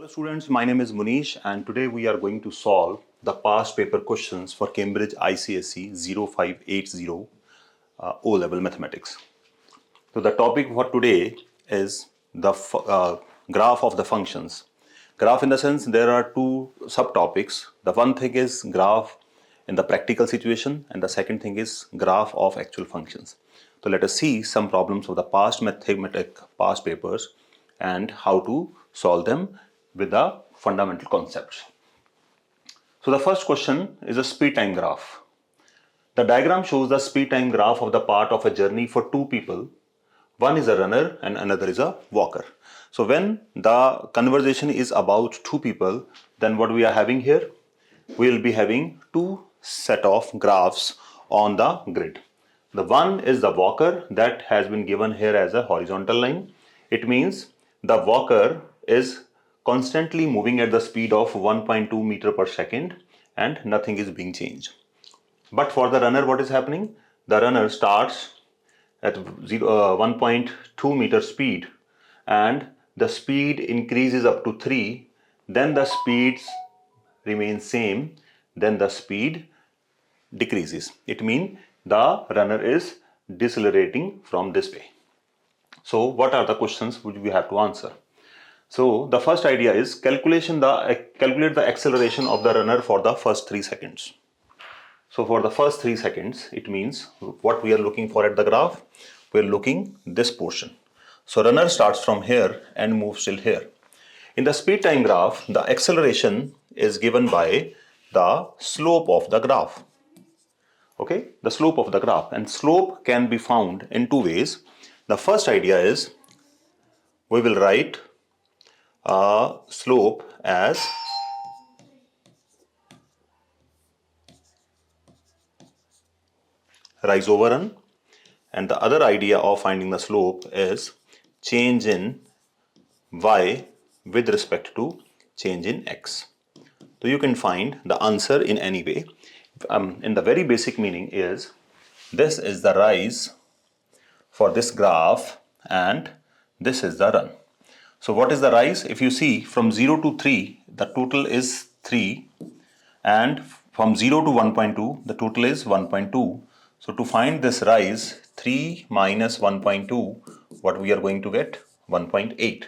Hello students, my name is Munish and today we are going to solve the past paper questions for Cambridge ICSE 0580 O-level mathematics. So the topic for today is the graph of the functions. Graph in the sense there are two subtopics. The one thing is graph in the practical situation and the second thing is graph of actual functions. So let us see some problems of the past past papers and how to solve them with the fundamental concepts. So the first question is a speed time graph. The diagram shows the speed time graph of the part of a journey for two people. One is a runner and another is a walker. So when the conversation is about two people, then what we are having here? We will be having two set of graphs on the grid. The one is the walker that has been given here as a horizontal line. It means the walker is constantly moving at the speed of 1.2 meter per second and nothing is being changed. But for the runner, what is happening? The runner starts at 1.2 meter speed and the speed increases up to 3, then the speeds remain same, then the speed decreases. It means the runner is decelerating from this way. So what are the questions which we have to answer? So the first idea is calculate the acceleration of the runner for the first 3 seconds. So for the first 3 seconds, it means what we are looking for at the graph, we are looking this portion. So runner starts from here and moves till here. In the speed time graph, the acceleration is given by the slope of the graph. Okay, the slope of the graph, and slope can be found in two ways. The first idea is we will write slope as rise over run, and the other idea of finding the slope is change in y with respect to change in x. So you can find the answer in any way. In the very basic meaning is this is the rise for this graph and this is the run. So what is the rise? If you see from 0 to 3, the total is 3, and from 0 to 1.2, the total is 1.2. So to find this rise, 3 minus 1.2, what we are going to get? 1.8.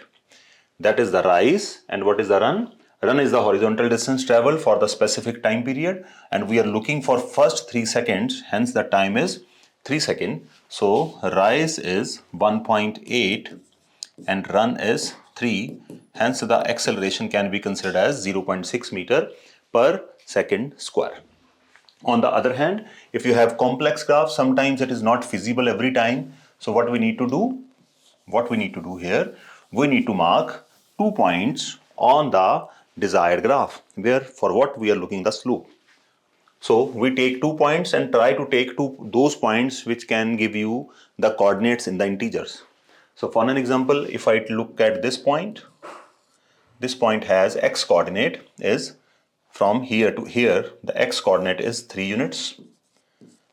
That is the rise. And what is the run? Run is the horizontal distance traveled for the specific time period, and we are looking for first 3 seconds, hence the time is 3 seconds. So rise is 1.8 and run is 3, hence the acceleration can be considered as 0.6 meter per second square. On the other hand, if you have complex graphs, sometimes it is not feasible every time. So what we need to do? What we need to do here, we need to mark 2 points on the desired graph, where for what we are looking the slope. So we take 2 points and try to take those points which can give you the coordinates in the integers. So for an example, if I look at this point has x coordinate is from here to here, the x coordinate is 3 units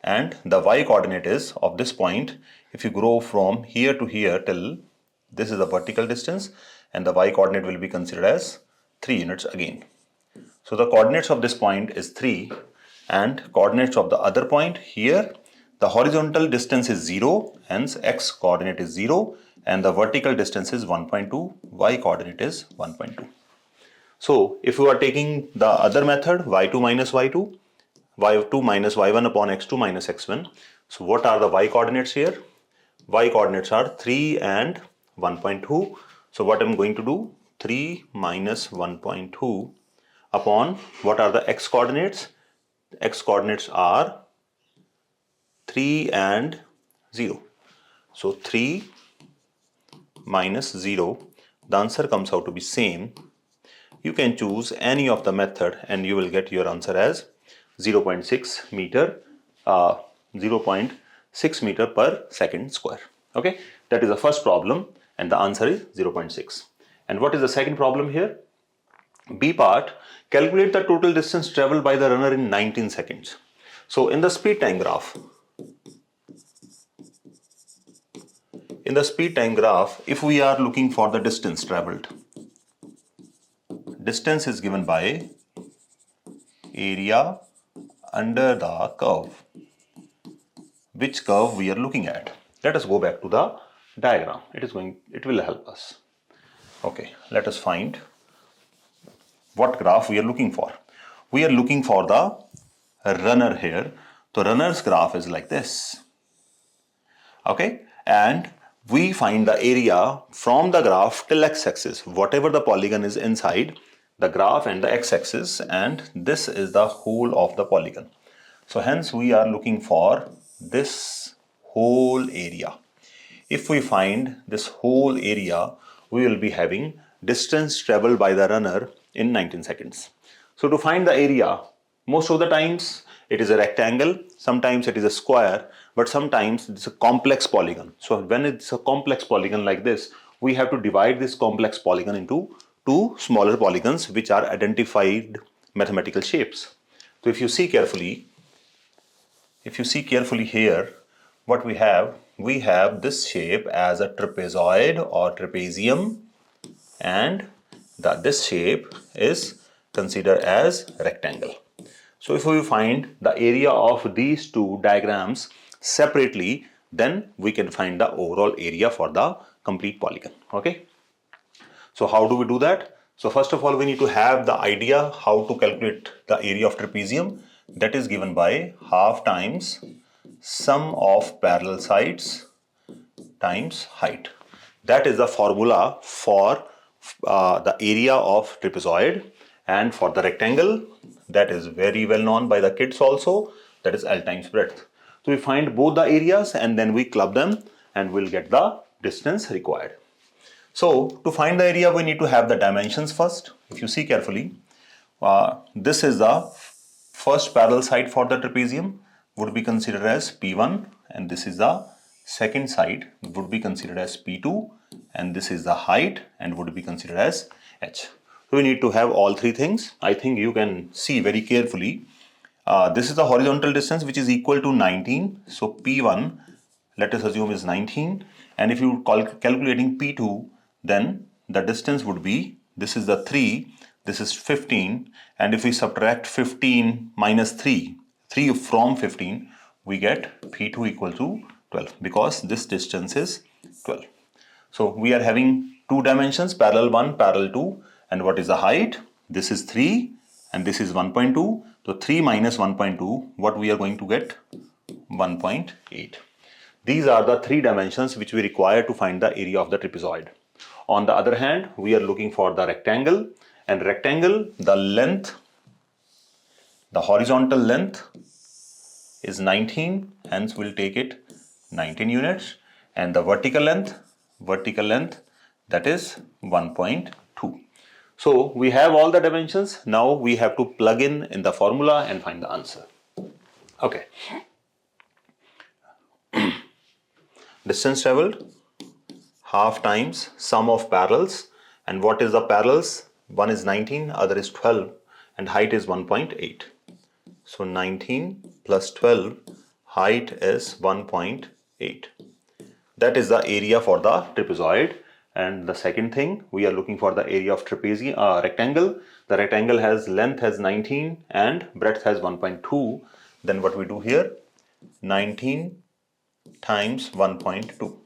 and the y coordinate is of this point. If you go from here to here till this is the vertical distance, and the y coordinate will be considered as 3 units again. So the coordinates of this point is 3 and coordinates of the other point here, the horizontal distance is 0, hence x coordinate is 0, and the vertical distance is 1.2, y coordinate is 1.2. So if you are taking the other method, y2 minus y2, y2 minus y1 upon x2 minus x1. So what are the y coordinates here? Y coordinates are 3 and 1.2. So what I'm going to do? 3 minus 1.2 upon what are the x coordinates? X coordinates are 3 and 0. So 3 minus 0, the answer comes out to be same. You can choose any of the method and you will get your answer as 0.6 meter, 0.6 meter per second square. Okay, that is the first problem and the answer is 0.6. And what is the second problem here? B part, calculate the total distance traveled by the runner in 19 seconds. So in the speed time graph, if we are looking for the distance traveled, distance is given by area under the curve. Which curve we are looking at? Let us go back to the diagram. It will help us. Okay, let us find what graph we are looking for. We are looking for the runner here. So runner's graph is like this. Okay, and we find the area from the graph till x-axis, whatever the polygon is inside the graph and the x-axis, and this is the whole of the polygon. So hence we are looking for this whole area. If we find this whole area, we will be having distance traveled by the runner in 19 seconds. So to find the area, most of the times it is a rectangle, sometimes it is a square, but sometimes it's a complex polygon. So when it's a complex polygon like this, we have to divide this complex polygon into two smaller polygons which are identified mathematical shapes. So if you see carefully here, what we have this shape as a trapezoid or trapezium, and this shape is considered as rectangle. So if we find the area of these two diagrams separately, then we can find the overall area for the complete polygon. Okay. So how do we do that? So first of all, we need to have the idea how to calculate the area of trapezium. That is given by half times sum of parallel sides times height. That is the formula for the area of trapezoid, and for the rectangle, that is very well known by the kids also, that is L times breadth. So we find both the areas and then we club them and we'll get the distance required. So to find the area, we need to have the dimensions first. If you see carefully, this is the first parallel side for the trapezium, would be considered as P1, and this is the second side, would be considered as P2, and this is the height and would be considered as H. So we need to have all three things. I think you can see very carefully. This is the horizontal distance which is equal to 19. So P1, let us assume, is 19, and if you calculating P2, then the distance would be, this is the 3, this is 15, and if we subtract 15 minus 3 from 15, we get P2 equal to 12, because this distance is 12. So we are having two dimensions, parallel 1, parallel 2, and what is the height? This is 3 and this is 1.2. So 3 minus 1.2, what we are going to get? 1.8. These are the three dimensions which we require to find the area of the trapezoid. On the other hand, we are looking for the rectangle, and rectangle, the length, the horizontal length is 19, hence we'll take it 19 units, and the vertical length, that is 1.2. So we have all the dimensions. Now we have to plug in the formula and find the answer. Okay. Distance traveled, half times sum of parallels, and what is the parallels? One is 19, other is 12, and height is 1.8. So 19 plus 12, height is 1.8. That is the area for the trapezoid. And the second thing, we are looking for the area of rectangle. The rectangle has length has 19 and breadth has 1.2. Then what we do here, 19 times 1.2.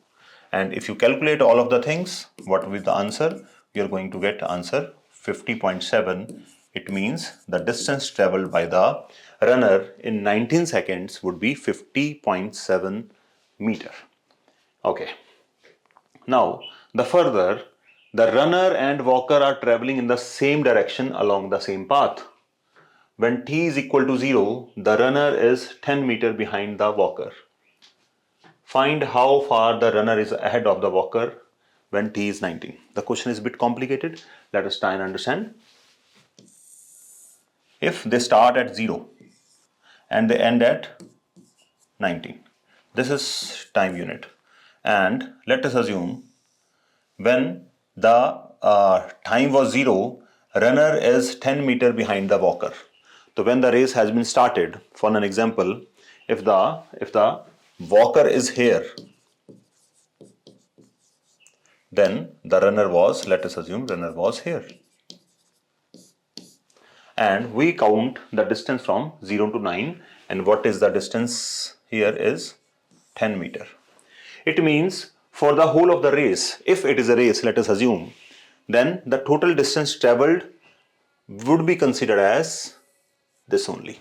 And if you calculate all of the things, what will be the answer? You are going to get answer 50.7. It means the distance traveled by the runner in 19 seconds would be 50.7 meter. Okay. Now, the runner and walker are traveling in the same direction along the same path. When t is equal to 0, the runner is 10 meter behind the walker. Find how far the runner is ahead of the walker when t is 19. The question is a bit complicated. Let us try and understand. If they start at 0 and they end at 19, this is time unit. And let us assume when the time was 0, runner is 10 meter behind the walker. So when the race has been started, for an example, if the walker is here, then the runner was, let us assume runner was here. and we count the distance from 0 to 9, and what is the distance here is 10 meter. It means for the whole of the race, if it is a race, let us assume, then the total distance traveled would be considered as this only.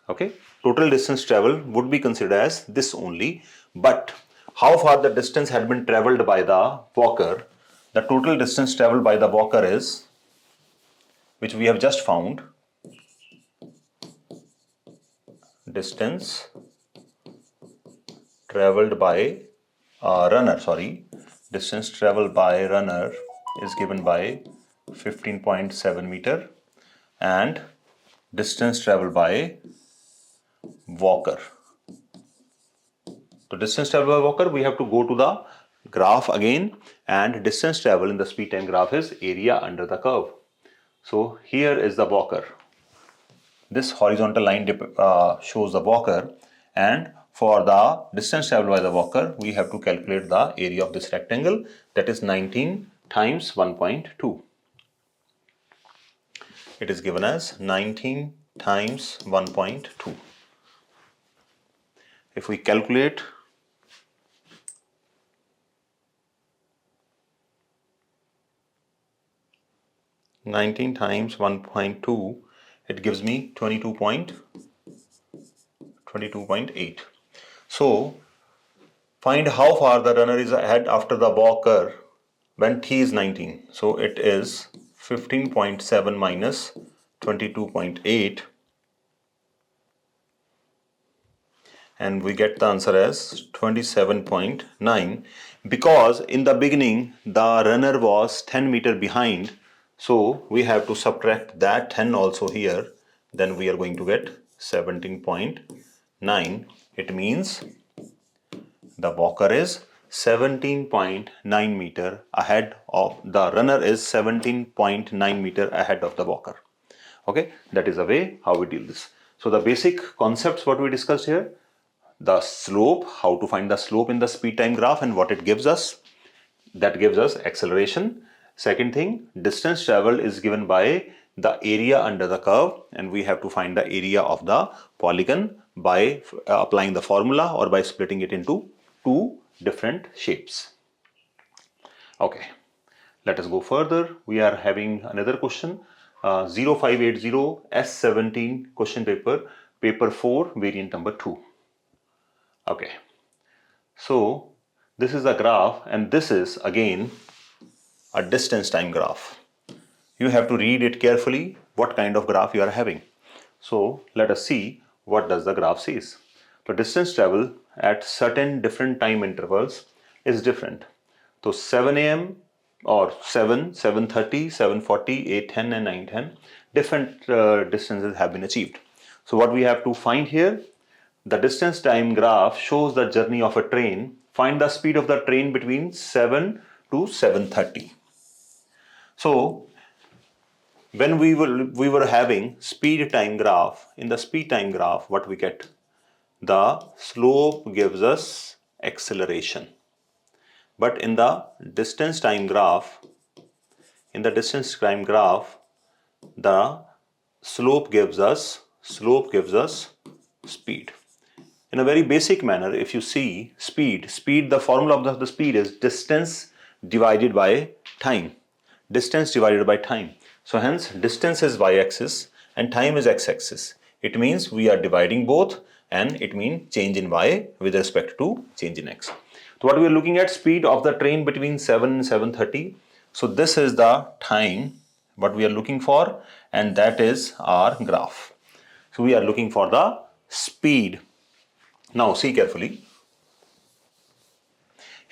Okay, total distance traveled would be considered as this only, but how far the distance had been traveled by the walker, the total distance traveled by the walker is, which we have just found, distance traveled by distance traveled by runner is given by 15.7 meter, and distance traveled by walker. So distance traveled by walker, we have to go to the graph again, and distance travel in the speed time graph is area under the curve. So here is the walker. This horizontal line shows the walker, and for the distance traveled by the walker, we have to calculate the area of this rectangle, that is 19 times 1.2. It is given as 19 times 1.2. If we calculate, (19 times 1.2), it gives me 22.8. So find how far the runner is ahead after the walker when t is 19. So it is 15.7 minus 22.8, and we get the answer as 27.9. Because in the beginning the runner was 10 meter behind, so we have to subtract that 10 also here, then we are going to get 17.9. It means the walker is 17.9 meter ahead of the runner, is 17.9 meter ahead of the walker. Okay, that is the way how we deal this. So the basic concepts what we discussed here: the slope, how to find the slope in the speed time graph and what it gives us, that gives us acceleration. Second thing, distance traveled is given by the area under the curve, and we have to find the area of the polygon by applying the formula or by splitting it into two different shapes. Okay, let us go further. We are having another question, 0580 S17 question paper, paper 4, variant number 2. Okay, so this is a graph, and this is again a distance time graph. You have to read it carefully what kind of graph you are having. So let us see what does the graph says. The distance travel at certain different time intervals is different. So 7 a.m. or 7, 7:30, 7:40, 8:10 and 9:10, different distances have been achieved. So what we have to find here, the distance time graph shows the journey of a train. Find the speed of the train between 7 to 7:30. So when we were having speed time graph, in the speed time graph what we get, the slope gives us acceleration, but in the distance time graph, the slope gives us speed. In a very basic manner, if you see speed, the formula of the speed is distance divided by time. Distance divided by time. So hence distance is y-axis and time is x-axis. It means we are dividing both, and it means change in y with respect to change in x. So what we are looking at, speed of the train between 7 and 7:30. So this is the time what we are looking for, and that is our graph. So we are looking for the speed. Now see carefully.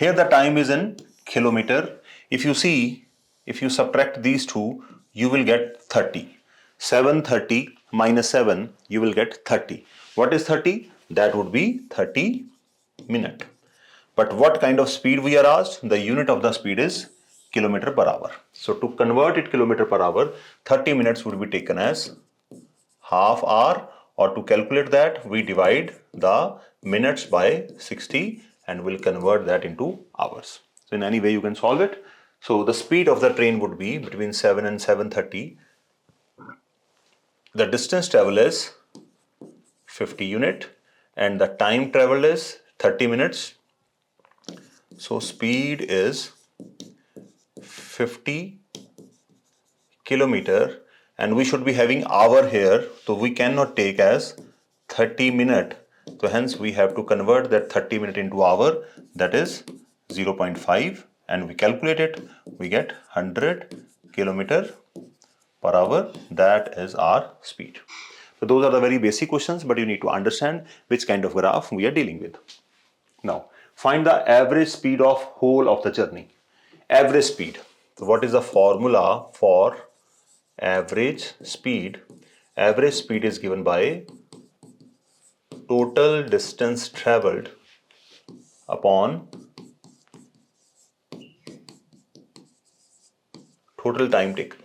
Here the time is in kilometer. If you subtract these two, you will get 30. 7:30 minus 7, you will get 30. What is 30? That would be 30 minute. But what kind of speed we are asked? The unit of the speed is kilometer per hour. So to convert it kilometer per hour, 30 minutes would be taken as half hour, or to calculate that, we divide the minutes by 60 and we'll convert that into hours. So in any way you can solve it. So the speed of the train would be between 7 and 7:30. the distance travel is 50 unit and the time travel is 30 minutes. So speed is 50 kilometer and we should be having hour here, so we cannot take as 30 minute. So hence we have to convert that 30 minute into hour, that is 0.5, and we calculate it, we get 100 kilometer per hour. That is our speed. So those are the very basic questions, but you need to understand which kind of graph we are dealing with. Now find the average speed of whole of the journey. Average speed. So what is the formula for average speed? Average speed is given by total distance traveled upon total time taken.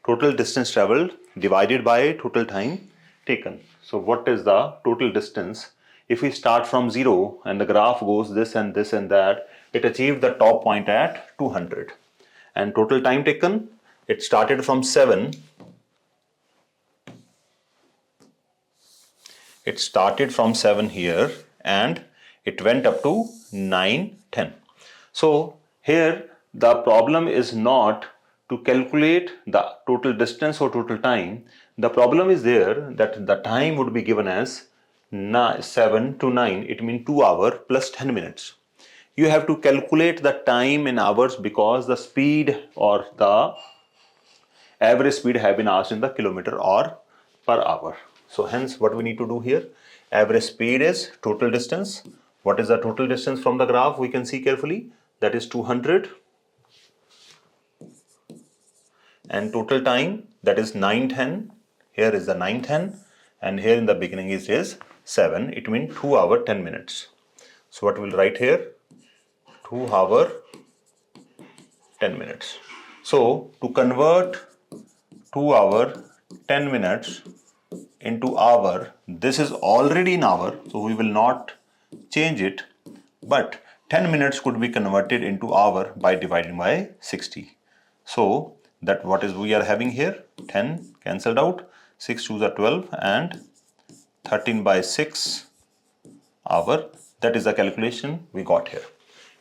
Total distance traveled divided by total time taken. So what is the total distance? If we start from 0 and the graph goes this and this and that, it achieved the top point at 200. And total time taken, it started from 7. It started from 7 here and it went up to 9, 10. So here the problem is not to calculate the total distance or total time. The problem is there that the time would be given as 7 to 9. It means 2 hours plus 10 minutes. You have to calculate the time in hours because the speed or the average speed have been asked in the kilometer or per hour. So hence what we need to do here, average speed is total distance. What is the total distance from the graph? We can see carefully, that is 200, and total time, that is 9:10. Here is the 9:10 and here in the beginning is 7. It means 2 hours 10 minutes. So what we'll write here, 2 hours 10 minutes. So to convert 2 hours 10 minutes into hour, this is already in hour, so we will not change it, but 10 minutes could be converted into hour by dividing by 60. So that what is we are having here, 10 cancelled out, 6 2s are 12 and 13 by 6 hour. That is the calculation we got here.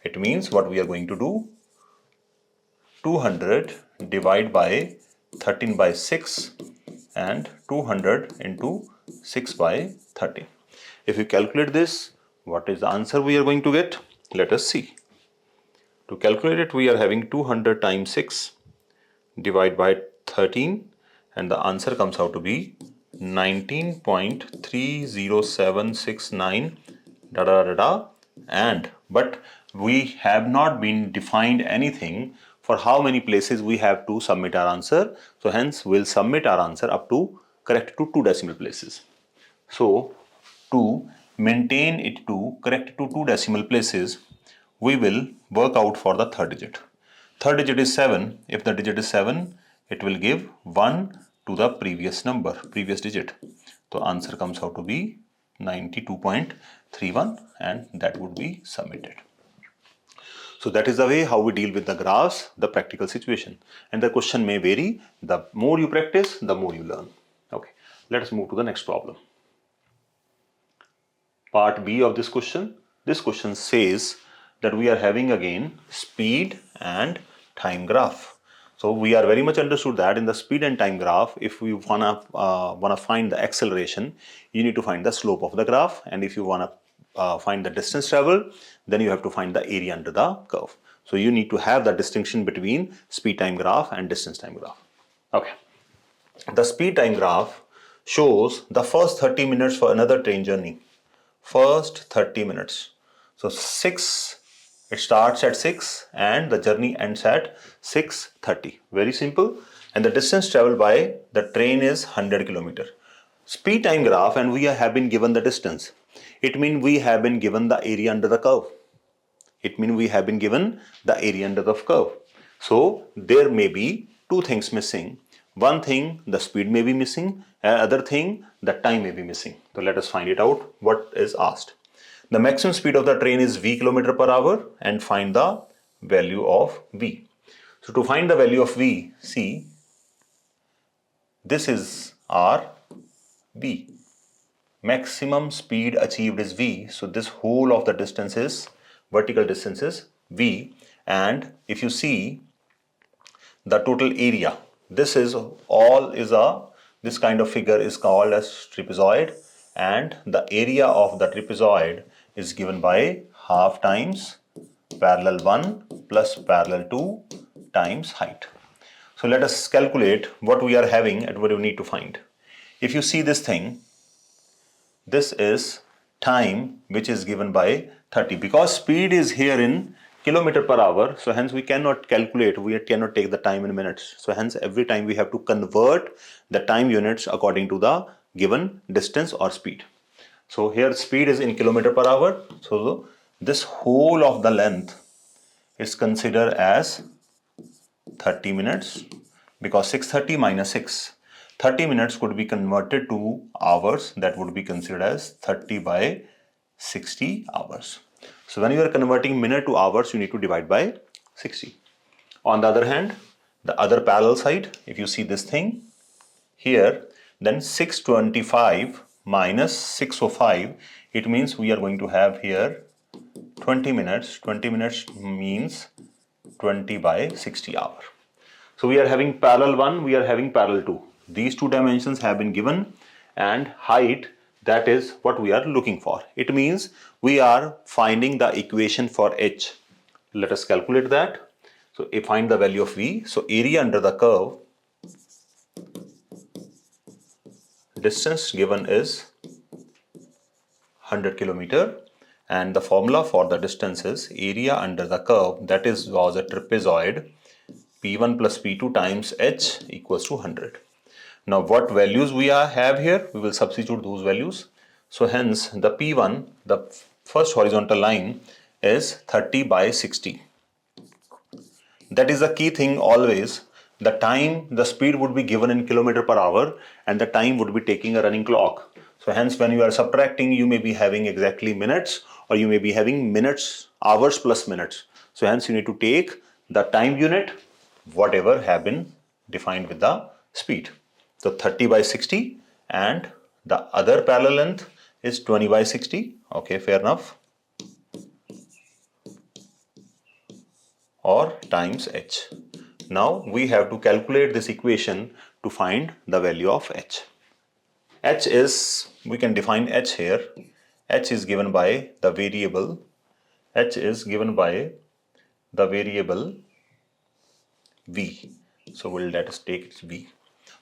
It means what we are going to do, 200 divide by 13 by 6 and 200 into 6 by 13. If you calculate this, what is the answer we are going to get? Let us see. To calculate it, we are having 200 times 6 divide by 13 and the answer comes out to be 19.30769 da da da da, and but we have not been defined anything for how many places we have to submit our answer. So hence we'll submit our answer up to correct to 2 decimal places. So to maintain it to correct to 2 decimal places, we will work out for the third digit. Third digit is 7. If the digit is 7, it will give 1 to the previous number, previous digit. So answer comes out to be 92.31 and that would be submitted. So that is the way how we deal with the graphs, the practical situation. And the question may vary. The more you practice, the more you learn. Okay, let us move to the next problem. Part B of this question. This question says that we are having again speed and time graph. So we are very much understood that in the speed and time graph, if we wanna find the acceleration, you need to find the slope of the graph, and if you wanna find the distance traveled, then you have to find the area under the curve. So you need to have the distinction between speed time graph and distance time graph. Okay, the speed time graph shows the first 30 minutes for another train journey. First 30 minutes. So 6, it starts at 6 and the journey ends at 6:30. Very simple. And the distance traveled by the train is 100 kilometer. Speed time graph, and we have been given the distance. It means we have been given the area under the curve. It means we have been given the area under the curve. So there may be two things missing. One thing, the speed may be missing. Other thing, the time may be missing. So let us find it out. What is asked? The maximum speed of the train is v km per hour and find the value of v. So to find the value of v, see, this is our V. Maximum speed achieved is V. So this whole of the distance is, vertical distance is V. And if you see the total area, this kind of figure is called as trapezoid, and the area of the trapezoid is given by half times parallel 1 plus parallel 2 times height. So let us calculate what we are having and what we need to find. If you see this thing, this is time which is given by 30, because speed is here in kilometer per hour, so hence we cannot calculate, we cannot take the time in minutes. So hence every time we have to convert the time units according to the given distance or speed. So here speed is in kilometer per hour, so this whole of the length is considered as 30 minutes, because 630 minus 6, 30 minutes could be converted to hours, that would be considered as 30 by 60 hours. So when you are converting minute to hours, you need to divide by 60. On the other hand, the other parallel side, if you see this thing here, then 625 minus 605, it means we are going to have here 20 minutes. 20 minutes means 20 by 60 hour. So we are having parallel 1, we are having parallel 2. These two dimensions have been given, and height, that is what we are looking for. It means we are finding the equation for h. Let us calculate that. So find the value of v. So area under the curve, distance given is 100 kilometer, and the formula for the distance is area under the curve, that was a trapezoid, P1 plus P2 times h equals to 100. Now what values we have here, we will substitute those values. So hence the P1, the first horizontal line, is 30 by 60. That is the key thing always. The time, the speed would be given in kilometer per hour, and the time would be taking a running clock. So hence when you are subtracting, you may be having exactly minutes, or you may be having minutes, hours plus minutes. So hence you need to take the time unit, whatever have been defined with the speed. So 30 by 60, and the other parallel length is 20 by 60. Okay, fair enough. Or times h. Now we have to calculate this equation to find the value of h. H is, we can define h here. H is given by the variable. H is given by the variable v. So let us take it v.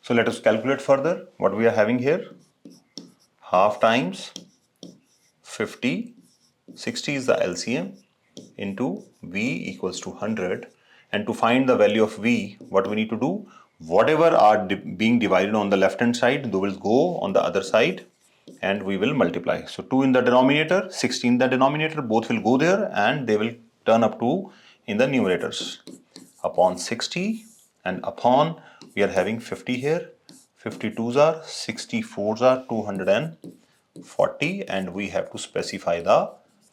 So let us calculate further what we are having here. Half times 50, 60 is the LCM, into v equals to 100. And to find the value of v, what we need to do, whatever are being divided on the left hand side, they will go on the other side, and we will multiply. So 2 in the denominator, 60 in the denominator, both will go there, and they will turn up to in the numerators. Upon 60, and upon, we are having 50 here, 52s are, 64s are 240, and we have to specify the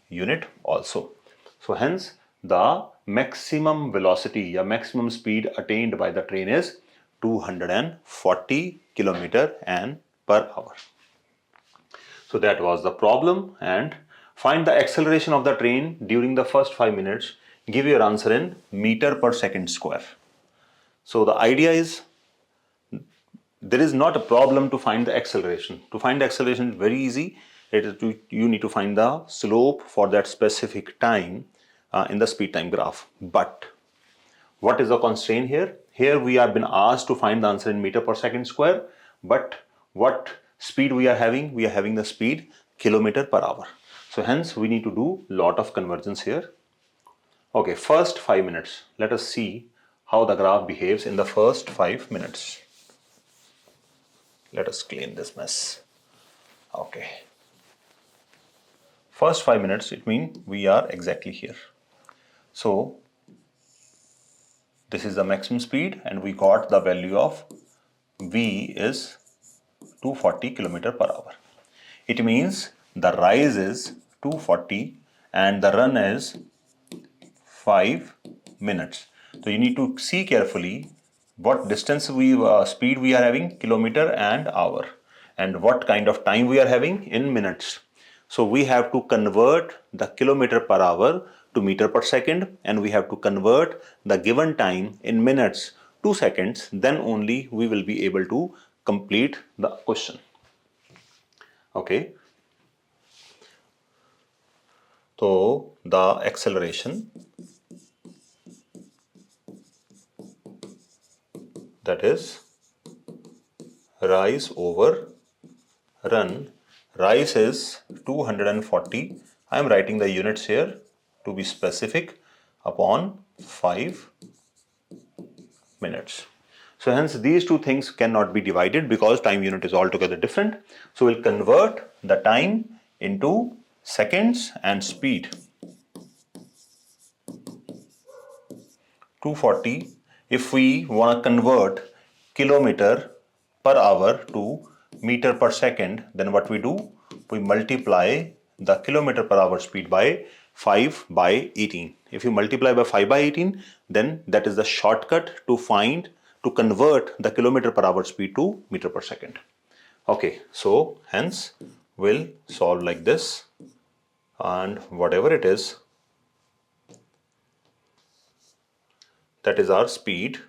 unit also. So hence the maximum velocity or maximum speed attained by the train is 240 kilometer and per hour. So that was the problem, and find the acceleration of the train during the first 5 minutes. Give your answer in meter per second square. So the idea is, there is not a problem to find the acceleration. To find the acceleration is very easy. You need to find the slope for that specific time in the speed time graph. But what is the constraint here? Here we have been asked to find the answer in meter per second square. But what speed we are having? We are having the speed kilometer per hour. So hence we need to do lot of conversions here. Okay, first 5 minutes. Let us see how the graph behaves in the first 5 minutes. Let us clean this mess. Okay. First 5 minutes, it means we are exactly here. So this is the maximum speed, and we got the value of v is 240 km per hour. It means the rise is 240 and the run is 5 minutes. So you need to see carefully what distance speed we are having, kilometer and hour, and what kind of time we are having in minutes. So we have to convert the kilometer per hour to meter per second, and we have to convert the given time in minutes to seconds. Then only we will be able to complete the question. Okay. So the acceleration, that is rise over run. Rise is 240. I am writing the units here to be specific, upon 5 minutes. So hence these two things cannot be divided because time unit is altogether different. So we'll convert the time into seconds and speed. 240. If we want to convert kilometer per hour to meter per second, then what we do? We multiply the kilometer per hour speed by 5 by 18. If you multiply by 5 by 18, then that is the shortcut to convert the kilometer per hour speed to meter per second. Okay, so hence we'll solve like this, and whatever it is, that is our speed,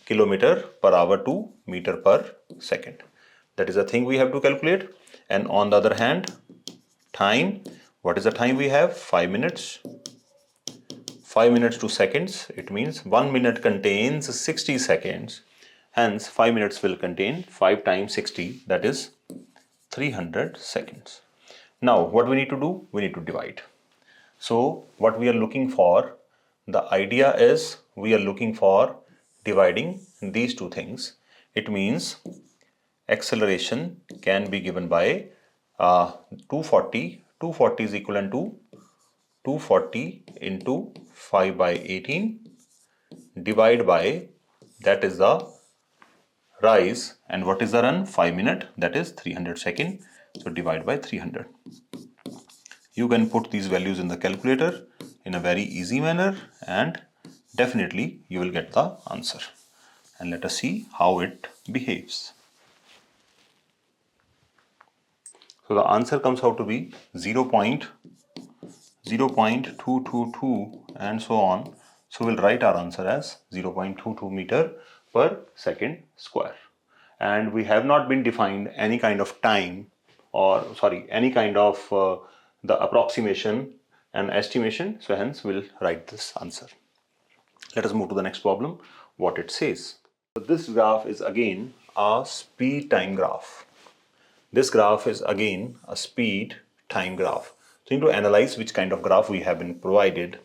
kilometer per hour to meter per second. That is the thing we have to calculate. And on the other hand, time, what is the time we have? 5 minutes. 5 minutes to seconds, it means 1 minute contains 60 seconds. Hence 5 minutes will contain 5 times 60, that is 300 seconds. Now what we need to do? We need to divide. So what we are looking for, the idea is we are looking for dividing these two things. It means acceleration can be given by 240. 240 is equivalent to 240 into 5 by 18 divide by, that is the rise, and what is the run? 5 minute, that is 300 second. So divide by 300. You can put these values in the calculator in a very easy manner, and definitely you will get the answer. And let us see how it behaves. So the answer comes out to be 0.222 and so on. So we'll write our answer as 0.22 meter per second square. And we have not been defined any kind of time, or any kind of the approximation and estimation. So hence we'll write this answer. Let us move to the next problem, what it says. So this graph is again a speed time graph. This graph is again a speed time graph. So you need to analyze which kind of graph we have been provided,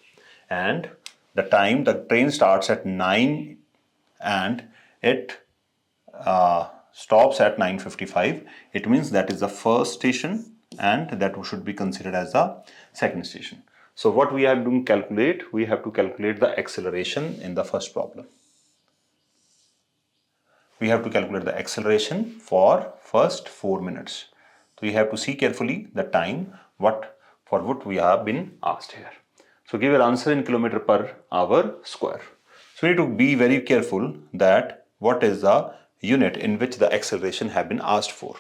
and the time the train starts at 9 and it stops at 9:55. It means that is the first station, and that should be considered as the second station. So what we have to calculate, we have to calculate the acceleration in the first problem. We have to calculate the acceleration for first 4 minutes. So you have to see carefully the time for what we have been asked here. So give your answer in kilometer per hour square. So we need to be very careful that what is the unit in which the acceleration have been asked for.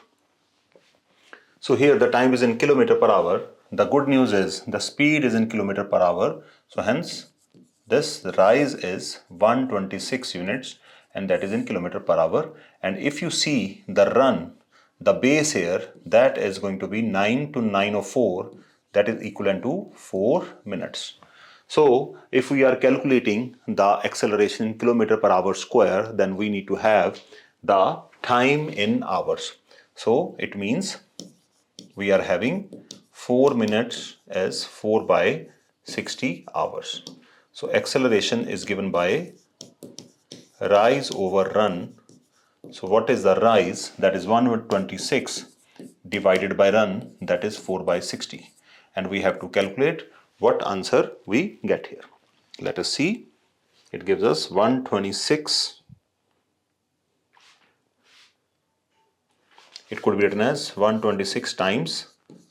So here the time is in kilometer per hour. The good news is the speed is in kilometer per hour. So hence this rise is 126 units, and that is in kilometer per hour. And if you see the run, the base here, that is going to be 9 to 9:04, that is equivalent to 4 minutes. So if we are calculating the acceleration in kilometer per hour square, then we need to have the time in hours. So it means we are having 4 minutes as 4 by 60 hours. So acceleration is given by rise over run. So what is the rise? That is 126 divided by run, that is 4 by 60. And we have to calculate what answer we get here. Let us see. It gives us 126. It could be written as 126 times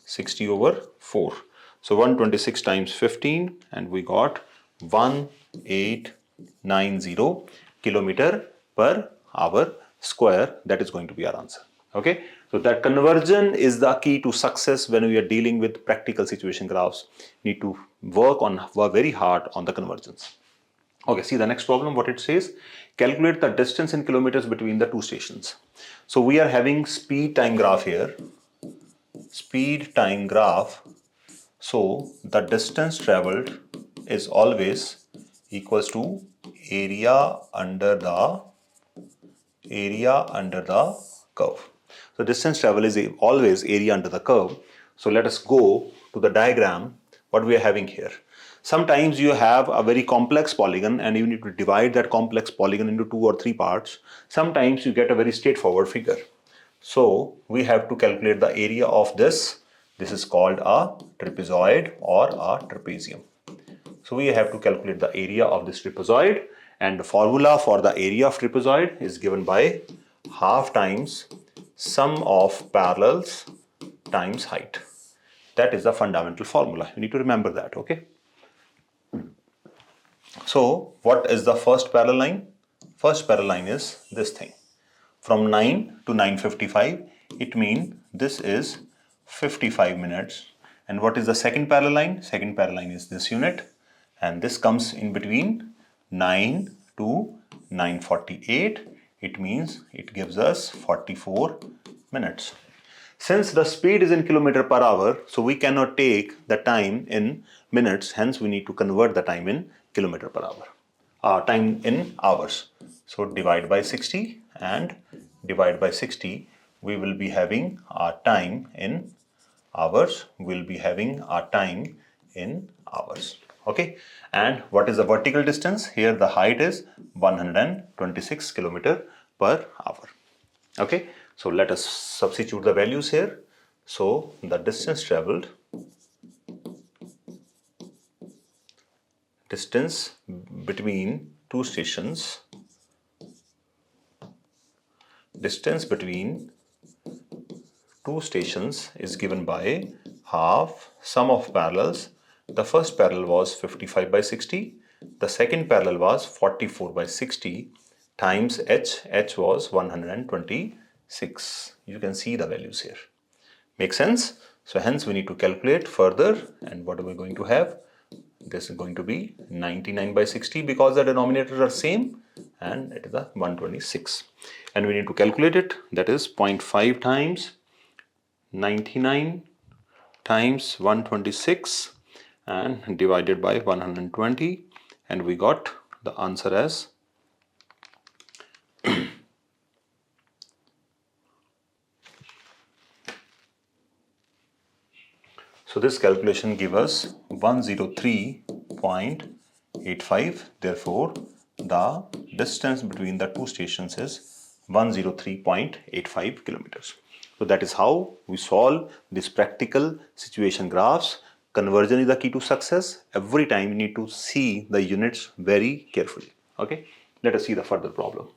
60 over 4. So 126 times 15, and we got 1890 kilometer per hour square. That is going to be our answer. Okay, so that conversion is the key to success when we are dealing with practical situation graphs. Need to work very hard on the convergence. Okay, see the next problem, what it says, calculate the distance in kilometers between the two stations. So we are having speed time graph here, speed time graph. So the distance traveled is always equals to area under the curve. So distance travel is always area under the curve. So let us go to the diagram, what we are having here. Sometimes you have a very complex polygon and you need to divide that complex polygon into 2 or 3 parts. Sometimes you get a very straightforward figure. So we have to calculate the area of this. This is called a trapezoid or a trapezium. So we have to calculate the area of this trapezoid, and the formula for the area of trapezoid is given by half times sum of parallels times height. That is the fundamental formula. You need to remember that, okay? So what is the first parallel line? First parallel line is this thing. From 9 to 9:55, it means this is 55 minutes. And what is the second parallel line? Second parallel line is this unit. And this comes in between 9 to 9:48. It means it gives us 44 minutes. Since the speed is in kilometer per hour, so we cannot take the time in minutes, hence we need to convert the time in kilometer per hour, time in hours. So divide by 60 and divide by 60, we will be having our time in hours, we'll be having our time in hours. Okay, and what is the vertical distance? Here the height is 126 kilometer per hour. Okay, so let us substitute the values here. So the distance traveled, distance between two stations, distance between two stations is given by half sum of parallels. The first parallel was 55 by 60, the second parallel was 44 by 60 times h was 126. You can see the values here. Make sense? So hence we need to calculate further, and what are we going to have? This is going to be 99 by 60 because the denominators are same, and it is a 126. And we need to calculate it, that is 0.5 times 99 times 126 and divided by 120, and we got the answer as so this calculation gives us 103.85. Therefore, the distance between the two stations is 103.85 kilometers. So that is how we solve this practical situation graphs. Conversion is the key to success. Every time you need to see the units very carefully. Okay, let us see the further problem.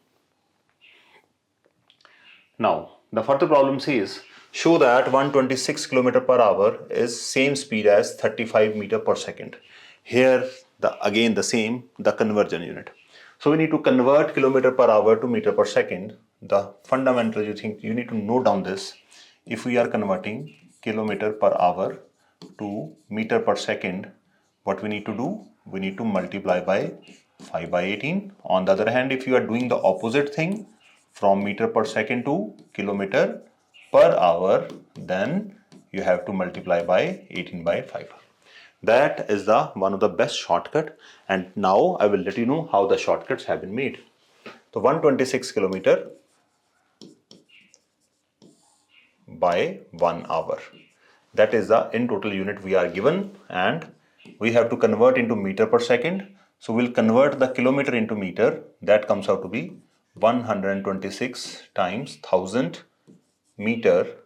Now, the further problem says, show that 126 km per hour is same speed as 35 meter per second. Here, again the same, the conversion unit. So we need to convert kilometer per hour to meter per second. The fundamental, you need to note down this. If we are converting kilometer per hour to meter per second, what we need to do? We need to multiply by 5 by 18. On the other hand, if you are doing the opposite thing, from meter per second to kilometer per hour, then you have to multiply by 18 by 5. That is one of the best shortcut, and now I will let you know how the shortcuts have been made. So 126 kilometer by 1 hour. That is the in total unit we are given, and we have to convert into meter per second. So we'll convert the kilometer into meter. That comes out to be 126 times 1000 meter.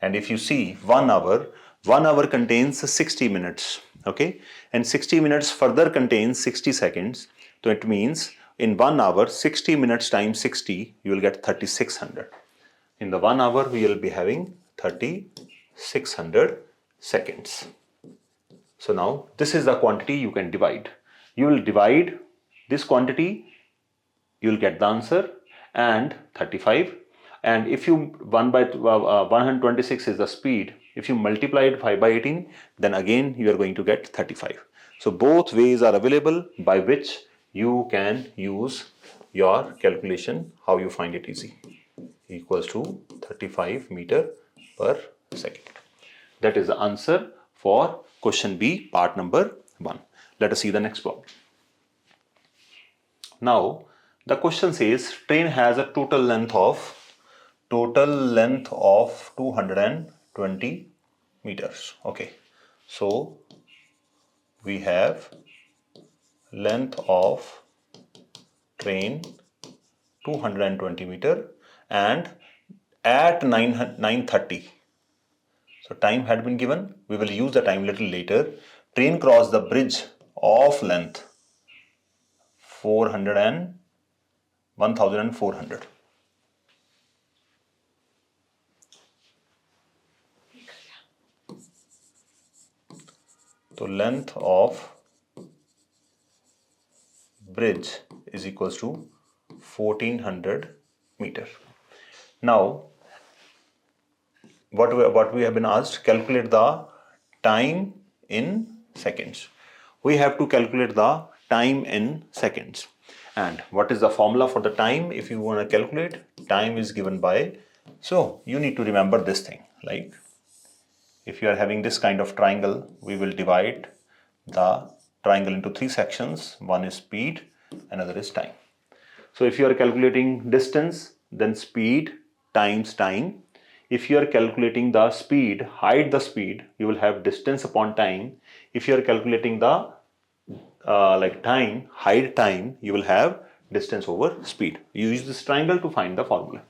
And if you see 1 hour contains 60 minutes. Okay, and 60 minutes further contains 60 seconds. So it means in 1 hour, 60 minutes times 60, you will get 3600. In the 1 hour, we will be having 3600 seconds. So now this is the quantity you can divide. You will divide this quantity, you will get the answer, and 35. and if you 126 is the speed, if you multiply it by 18, then again you are going to get 35. So both ways are available by which you can use your calculation, how you find it easy, equals to 35 meter per second. That is the answer for question B, part number 1. Let us see the next problem. Now, the question says train has a total length of 220 meters. Okay, so we have length of train 220 meter, and at 9:30. So time had been given. We will use the time little later. Train crossed the bridge of length 1400. So length of bridge is equals to 1400 meter. Now, what we have been asked, calculate the time in seconds. We have to calculate the time in seconds. And what is the formula for the time? If you want to calculate, time is given by, so you need to remember this thing, like if you are having this kind of triangle, we will divide the triangle into 3 sections. One is speed, another is time. So if you are calculating distance, then speed times time. If you are calculating the speed, hide the speed, you will have distance upon time. If you are calculating the time, hide time, you will have distance over speed. You use this triangle to find the formula.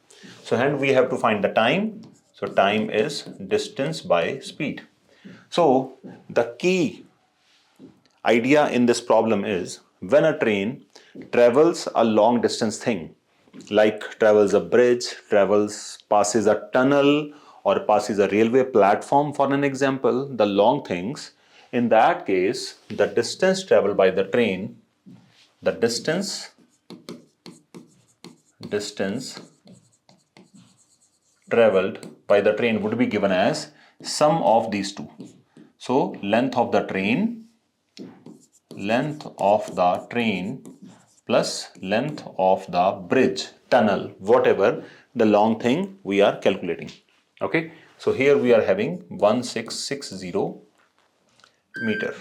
So hence we have to find the time. So time is distance by speed. So the key idea in this problem is when a train travels a long distance thing, like travels a bridge, passes a tunnel, or passes a railway platform for an example, the long things, in that case, the distance traveled by the train, the distance traveled by the train would be given as sum of these two. So length of the train plus length of the bridge, tunnel, whatever the long thing we are calculating. Okay, so here we are having 1660 meter.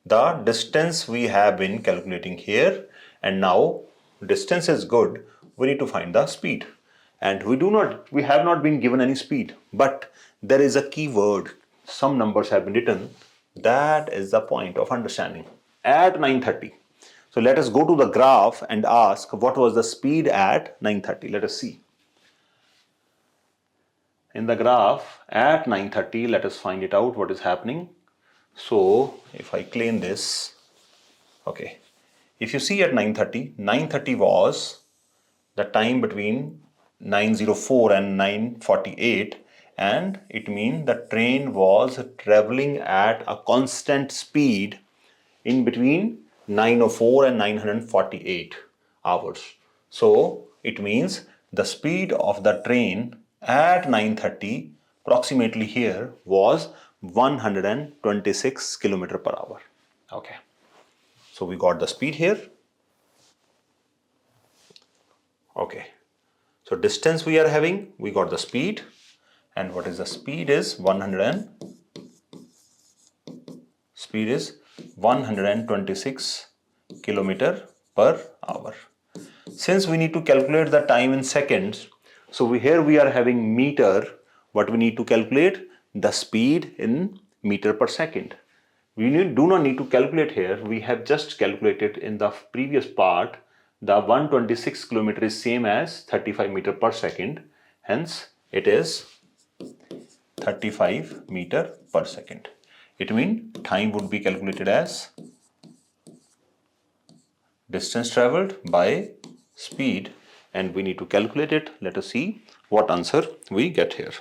The distance we have been calculating here, and now distance is good, we need to find the speed. And we have not been given any speed, but there is a key word, some numbers have been written. That is the point of understanding. At 9:30. So let us go to the graph and ask what was the speed at 9:30. Let us see. In the graph at 9:30, let us find it out what is happening. So if I clean this, okay. If you see at 9:30 was the time between 9:04 and 9:48, and it means the train was traveling at a constant speed in between 9:04 and 948 hours. So it means the speed of the train at 9:30 approximately here was 126 km per hour. Okay, so we got the speed here. Okay, so distance we are having, we got the speed, and what is the speed is 126 km per hour. Since we need to calculate the time in seconds, so here we are having meter. What we need to calculate? The speed in meter per second. We do not need to calculate here. We have just calculated in the previous part. The 126 km is same as 35 meter per second. Hence, it is 35 meter per second. It means time would be calculated as distance traveled by speed, and we need to calculate it. Let us see what answer we get here.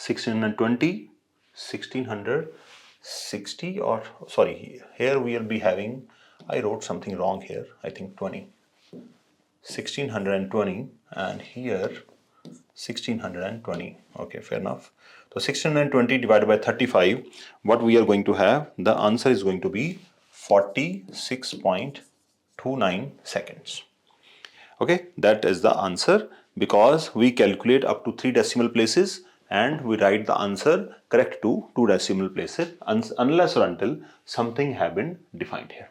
1620, 1660, or sorry, here we will be having, I wrote something wrong here, I think 20. 1620 and here 1620. Okay, fair enough. So 1620 divided by 35, what we are going to have, the answer is going to be 46.29 seconds. Okay, that is the answer because we calculate up to 3 decimal places and we write the answer correct to 2 decimal places unless or until something have been defined here.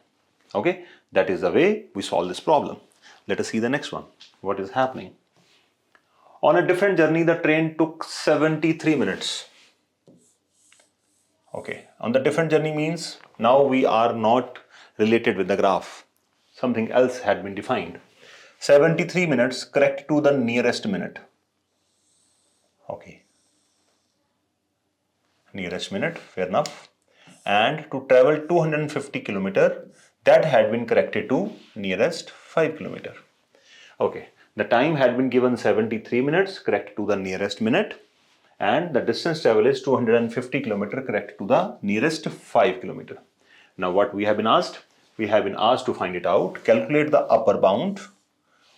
Okay, that is the way we solve this problem. Let us see the next one. What is happening? On a different journey, the train took 73 minutes. Okay, on the different journey means now we are not related with the graph. Something else had been defined. 73 minutes correct to the nearest minute. Okay, nearest minute, fair enough. And to travel 250 kilometer, that had been corrected to nearest 5 kilometer. Okay, the time had been given 73 minutes correct to the nearest minute and the distance travel is 250 kilometer correct to the nearest 5 kilometer. Now what we have been asked? We have been asked to find it out. Calculate the upper bound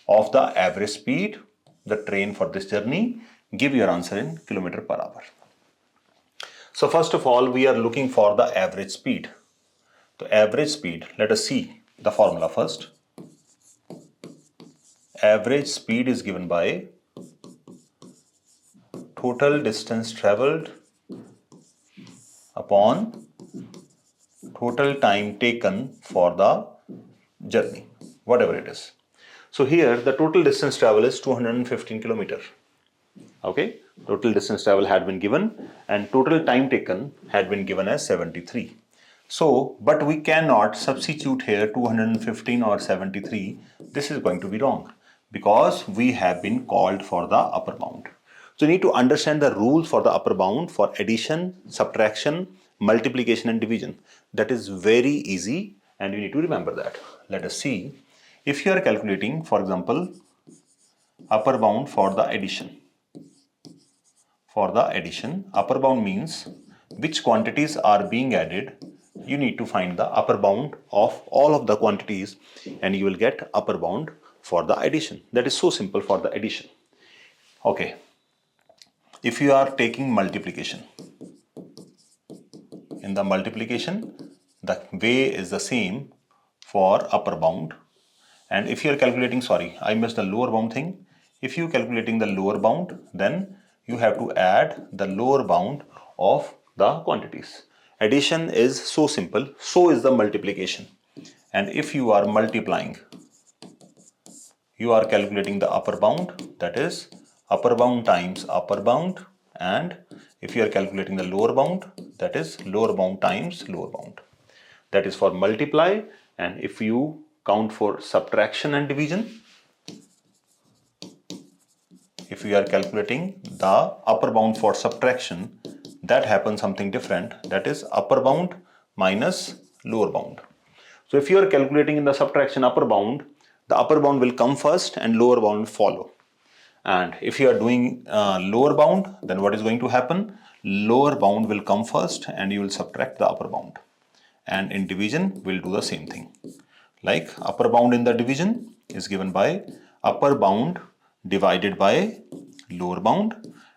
of the average speed, the train for this journey. Give your answer in kilometer per hour. So first of all, we are looking for the average speed. The average speed, let us see the formula first. Average speed is given by total distance traveled upon total time taken for the journey, whatever it is. So here the total distance travel is 215 kilometer. Okay, total distance travel had been given and total time taken had been given as 73. So, but we cannot substitute here 215 or 73. This is going to be wrong because we have been called for the upper bound. So you need to understand the rules for the upper bound for addition, subtraction, multiplication and division. That is very easy and you need to remember that. Let us see. If you are calculating, for example, upper bound for the addition. For the addition, upper bound means which quantities are being added. You need to find the upper bound of all of the quantities and you will get upper bound for the addition. That is so simple for the addition. Okay. If you are taking multiplication, in the multiplication, the way is the same for upper bound. And if you are calculating, sorry, I missed the lower bound thing. If you are calculating the lower bound, then you have to add the lower bound of the quantities. Addition is so simple, so is the multiplication. And if you are multiplying, you are calculating the upper bound, that is upper bound times upper bound, and if you are calculating the lower bound, that is lower bound times lower bound. That is for multiply, and if you count for subtraction and division, if you are calculating the upper bound for subtraction, that happens something different, that is upper bound minus lower bound. So if you are calculating in the subtraction upper bound, the upper bound will come first and lower bound will follow. And if you are doing lower bound, then what is going to happen? Lower bound will come first and you will subtract the upper bound. And in division, we'll do the same thing. Like upper bound in the division is given by upper bound divided by lower bound.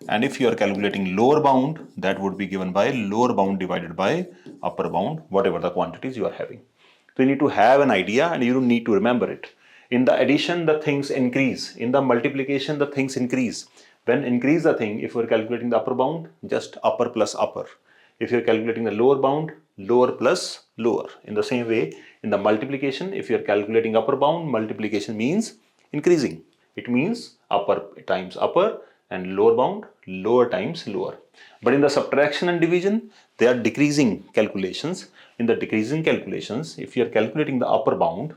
And if you are calculating lower bound, that would be given by lower bound divided by upper bound, whatever the quantities you are having. So you need to have an idea and you don't need to remember it. In the addition, the things increase. In the multiplication, the things increase. When increase the thing, if you are calculating the upper bound, just upper plus upper. If you are calculating the lower bound, lower plus lower. In the same way, in the multiplication, if you are calculating upper bound, multiplication means increasing. It means upper times upper and lower bound, lower times lower. But in the subtraction and division, they are decreasing calculations. In the decreasing calculations, if you are calculating the upper bound,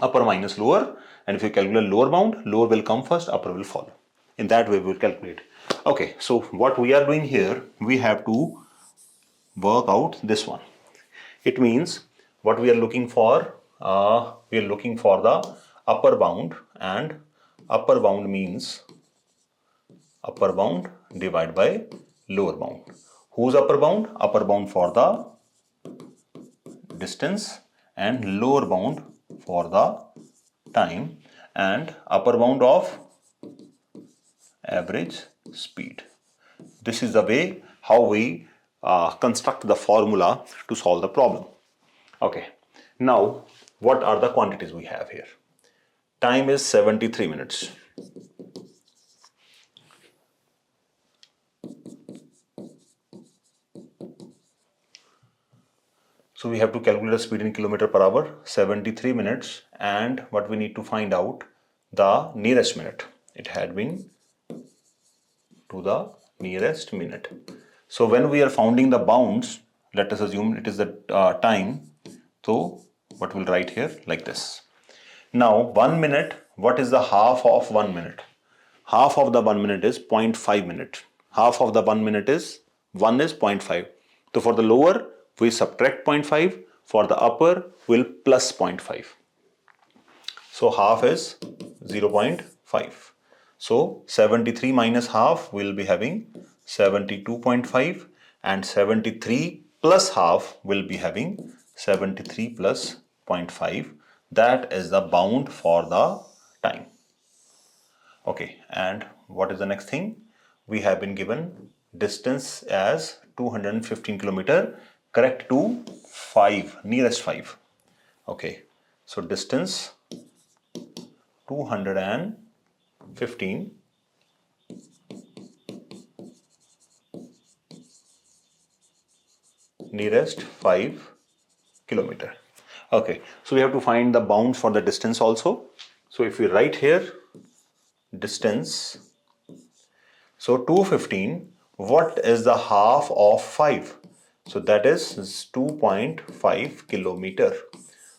upper minus lower, and if you calculate lower bound, lower will come first, upper will follow. In that way we will calculate. Okay, so what we are doing here, we have to work out this one. It means what we are looking for, we are looking for the upper bound, and upper bound means upper bound divided by lower bound. Whose upper bound? Upper bound for the distance and lower bound for the time. and upper bound of average speed. This is the way how we construct the formula to solve the problem. Okay, now what are the quantities we have here? Time is 73 minutes. So we have to calculate the speed in kilometer per hour, 73 minutes, and what we need to find out the nearest minute. It had been to the nearest minute. So when we are finding the bounds, let us assume it is the time. So what we'll write here like this. Now 1 minute, what is the half of 1 minute? Half of the 1 minute is 0.5 minute. Half of the 1 minute is 1 is 0.5. So for the lower, we subtract 0.5. For the upper, we'll plus 0.5. So half is 0.5. So 73 minus half, we'll be having 72.5, and 73 plus half will be having 73 plus 0.5. That is the bound for the time. Okay, and what is the next thing? We have been given distance as 215 kilometer, correct to 5, nearest 5. Okay, so distance 215 nearest 5 kilometer. Okay, so we have to find the bounds for the distance also. So if we write here distance, so 215, what is the half of 5? So that is 2.5 kilometer.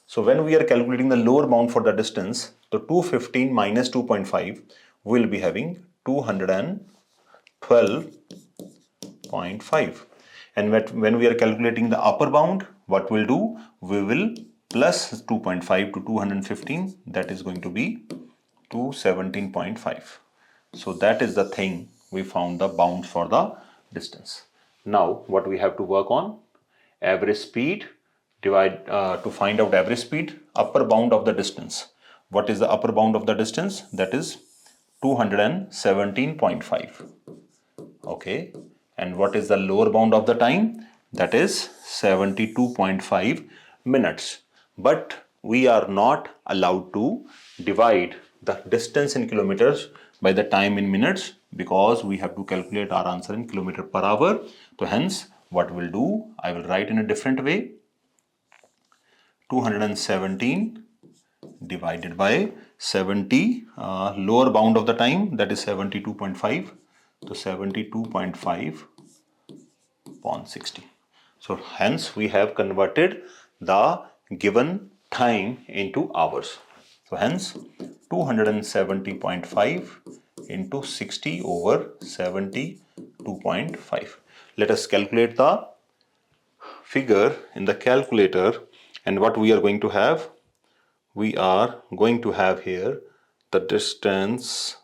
So when we are calculating the lower bound for the distance, so 215 minus 2.5 will be having 212.5. And when we are calculating the upper bound, what we'll do? We will plus 2.5 to 215, that is going to be 217.5. So that is the thing, we found the bounds for the distance. Now what we have to work on? Average speed, to find out average speed, upper bound of the distance. What is the upper bound of the distance? That is 217.5. Okay, and what is the lower bound of the time? That is 72.5 minutes. But we are not allowed to divide the distance in kilometers by the time in minutes, because we have to calculate our answer in kilometer per hour. So hence what we'll do, I will write in a different way. 217 divided by 70, lower bound of the time, that is 72.5. So 72.5 upon 60. So hence we have converted the given time into hours. So hence 270.5 into 60 over 72.5. Let us calculate the figure in the calculator, and what we are going to have? We are going to have here the distance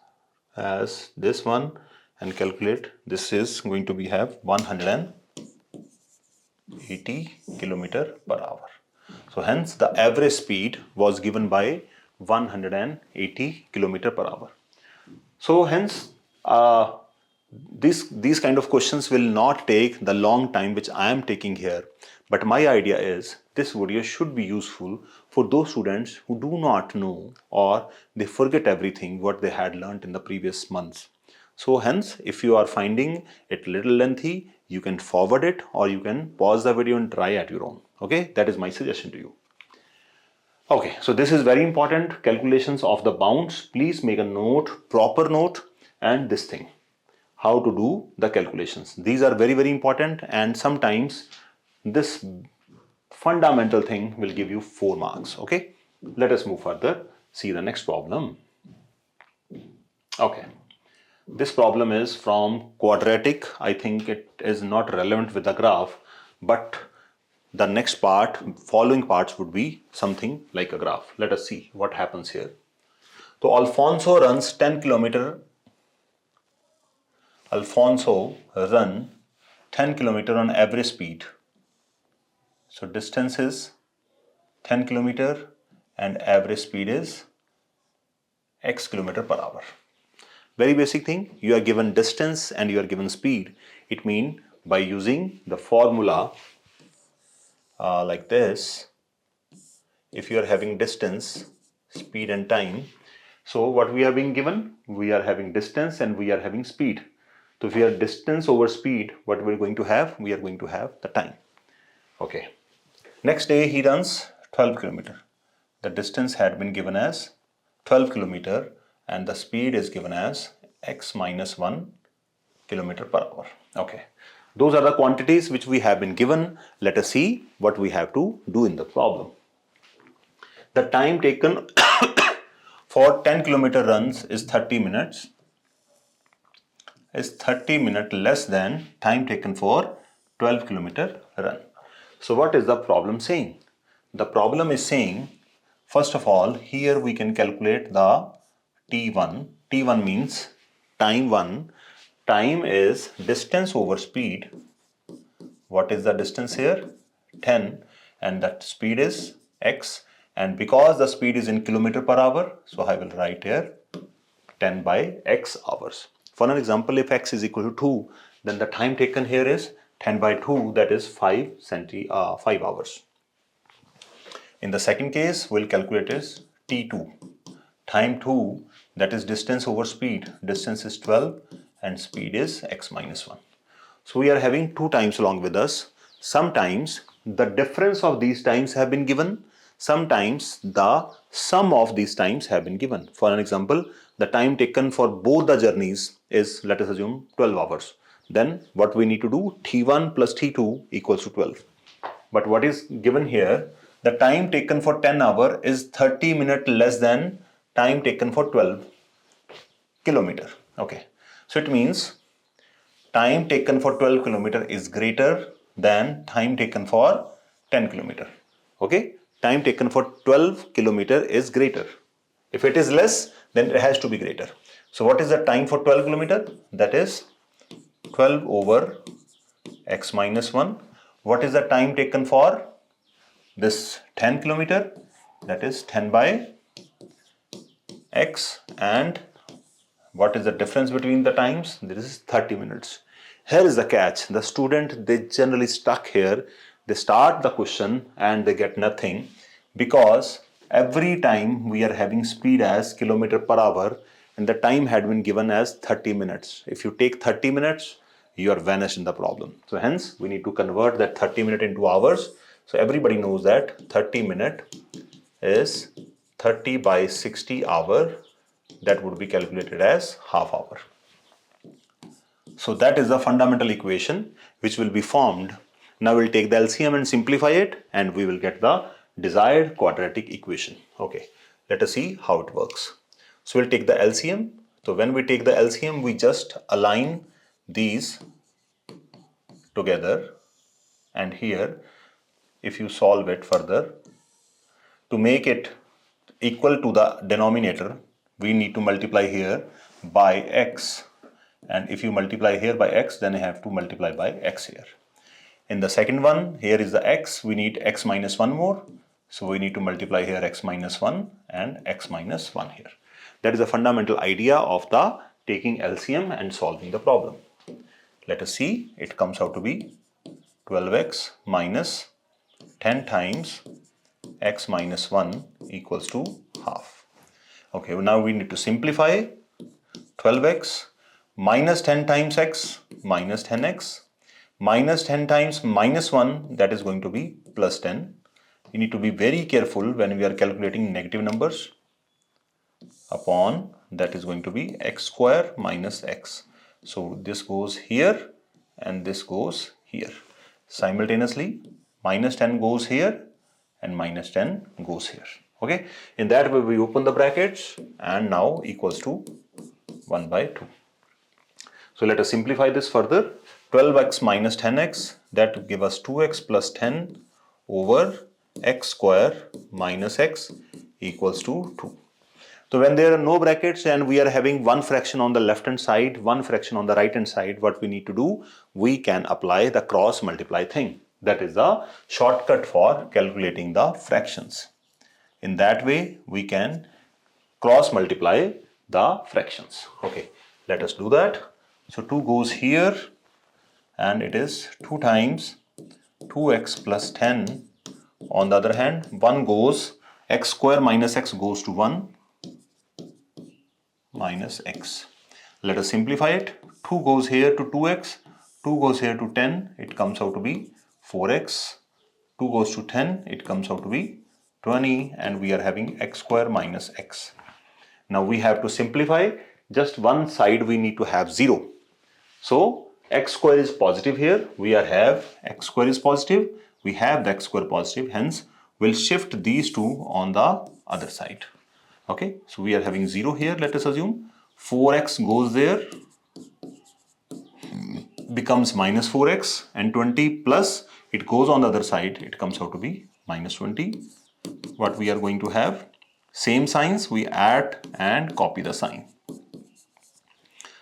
as this one, and calculate, this is going to be have 180 kilometer per hour. So hence the average speed was given by 180 kilometer per hour. So hence these kind of questions will not take the long time which I am taking here, but my idea is this video should be useful for those students who do not know, or they forget everything what they had learned in the previous months. So hence, if you are finding it little lengthy, you can forward it, or you can pause the video and try at your own. Okay, that is my suggestion to you. Okay, so this is very important, calculations of the bounds. Please make a note, proper note, and this thing, how to do the calculations. These are very, very important, and sometimes this fundamental thing will give you 4 marks. Okay, let us move further. See the next problem. Okay, this problem is from quadratic. I think it is not relevant with the graph, but the next part, following parts would be something like a graph. Let us see what happens here. So Alfonso runs 10 kilometer. Alfonso run 10 kilometer on average speed. So distance is 10 kilometer and average speed is x km/h. Very basic thing, you are given distance and you are given speed. It means by using the formula like this, if you are having distance, speed and time, so what we are being given? We are having distance and we are having speed. So if we are distance over speed, what we're going to have? We are going to have the time. Okay. Next day he runs 12 km. The distance had been given as 12 km and the speed is given as x minus 1 km/h. Okay. Those are the quantities which we have been given. Let us see what we have to do in the problem. The time taken for 10 km runs is 30 minutes. Is 30 minutes less than time taken for 12 km run. So what is the problem saying? The problem is saying, first of all, here we can calculate the T1. T1 means time 1. Time is distance over speed. What is the distance here? 10, and that speed is x, and because the speed is in km/h, so I will write here 10 by x hours. For an example, if x is equal to 2, then the time taken here is 10 by 2, that is 5 hours. In the second case, we'll calculate is T2. Time 2, that is distance over speed. Distance is 12 and speed is x minus 1. So we are having two times along with us. Sometimes the difference of these times have been given. Sometimes the sum of these times have been given. For an example, the time taken for both the journeys is, let us assume, 12 hours. Then what we need to do? T1 plus T2 equals to 12. But what is given here? The time taken for 10 hours is 30 minutes less than time taken for 12 kilometer. Okay. So it means time taken for 12 kilometer is greater than time taken for 10 kilometer. Okay. Time taken for 12 kilometer is greater. If it is less, then it has to be greater. So what is the time for 12 kilometer? That is 12 over x minus 1. What is the time taken for this 10 kilometer? That is 10 by x, and what is the difference between the times? This is 30 minutes. Here is the catch. The student, they generally stuck here. They start the question and they get nothing, because every time we are having speed as km/h and the time had been given as 30 minutes. If you take 30 minutes, you are vanished in the problem. So hence we need to convert that 30 minutes into hours. So everybody knows that 30 minutes is 30 by 60 hour. That would be calculated as half hour. So that is the fundamental equation which will be formed. Now we'll take the LCM and simplify it, and we will get the desired quadratic equation. Okay, let us see how it works. So we'll take the LCM. So when we take the LCM, we just align these together, and here if you solve it further, to make it equal to the denominator, we need to multiply here by x, and if you multiply here by x, then I have to multiply by x here. In the second one, here is the x, we need x minus 1 more, so we need to multiply here x minus 1 and x minus 1 here. That is the fundamental idea of the taking LCM and solving the problem. Let us see, it comes out to be 12x minus 10 times x minus 1 equals to half. Okay, now we need to simplify. 12x minus 10 times x minus 10x minus 10 times minus 1, that is going to be plus 10. You need to be very careful when we are calculating negative numbers. Upon that is going to be x square minus x. So this goes here and this goes here. Simultaneously, minus 10 goes here and minus 10 goes here. Okay, in that way we open the brackets and now equals to 1 by 2. So let us simplify this further. 12x minus 10x, that will give us 2x plus 10 over x square minus x equals to 2. So when there are no brackets and we are having one fraction on the left hand side, one fraction on the right hand side, what we need to do? We can apply the cross multiply thing. That is the shortcut for calculating the fractions. In that way, we can cross multiply the fractions. Okay, let us do that. So 2 goes here and it is 2 times 2x plus 10. On the other hand, 1 goes, x square minus x goes to 1 minus x. Let us simplify it. 2 goes here to 2x, 2 goes here to 10, it comes out to be 4x. 2 goes to 10, it comes out to be 20, and we are having x square minus x. Now we have to simplify, just one side we need to have 0. So x square is positive here, we have x square is positive, we have the x square positive, hence we'll shift these two on the other side. Okay, so we are having 0 here, let us assume. 4x goes there, becomes minus 4x, and 20 plus it goes on the other side, it comes out to be minus 20. What we are going to have, same signs, we add and copy the sign.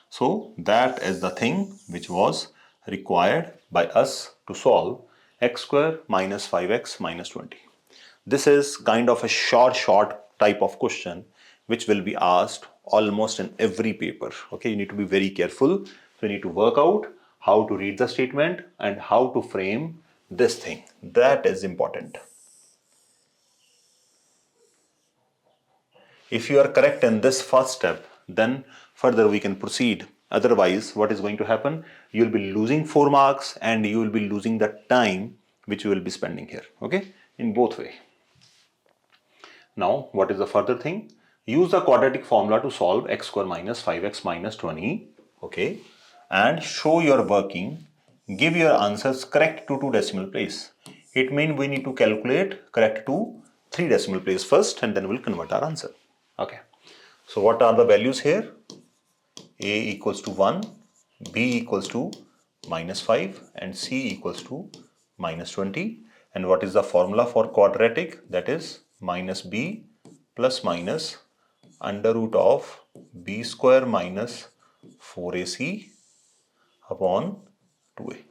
So that is the thing which was required by us to solve x square minus 5x minus 20. This is kind of a short type of question which will be asked almost in every paper. Okay, you need to be very careful. So you need to work out how to read the statement and how to frame this thing. That is important. If you are correct in this first step, then further we can proceed. Otherwise, what is going to happen? You will be losing 4 marks and you will be losing the time which you will be spending here. Okay, in both way. Now, what is the further thing? Use the quadratic formula to solve x square minus 5x minus 20. Okay, and show your working. Give your answers correct to 2 decimal place. It means we need to calculate correct to 3 decimal place first, and then we'll convert our answer. Okay, so what are the values here? A equals to 1, B equals to minus 5, and C equals to minus 20. And what is the formula for quadratic? That is minus B plus minus under root of B square minus 4AC upon 2A.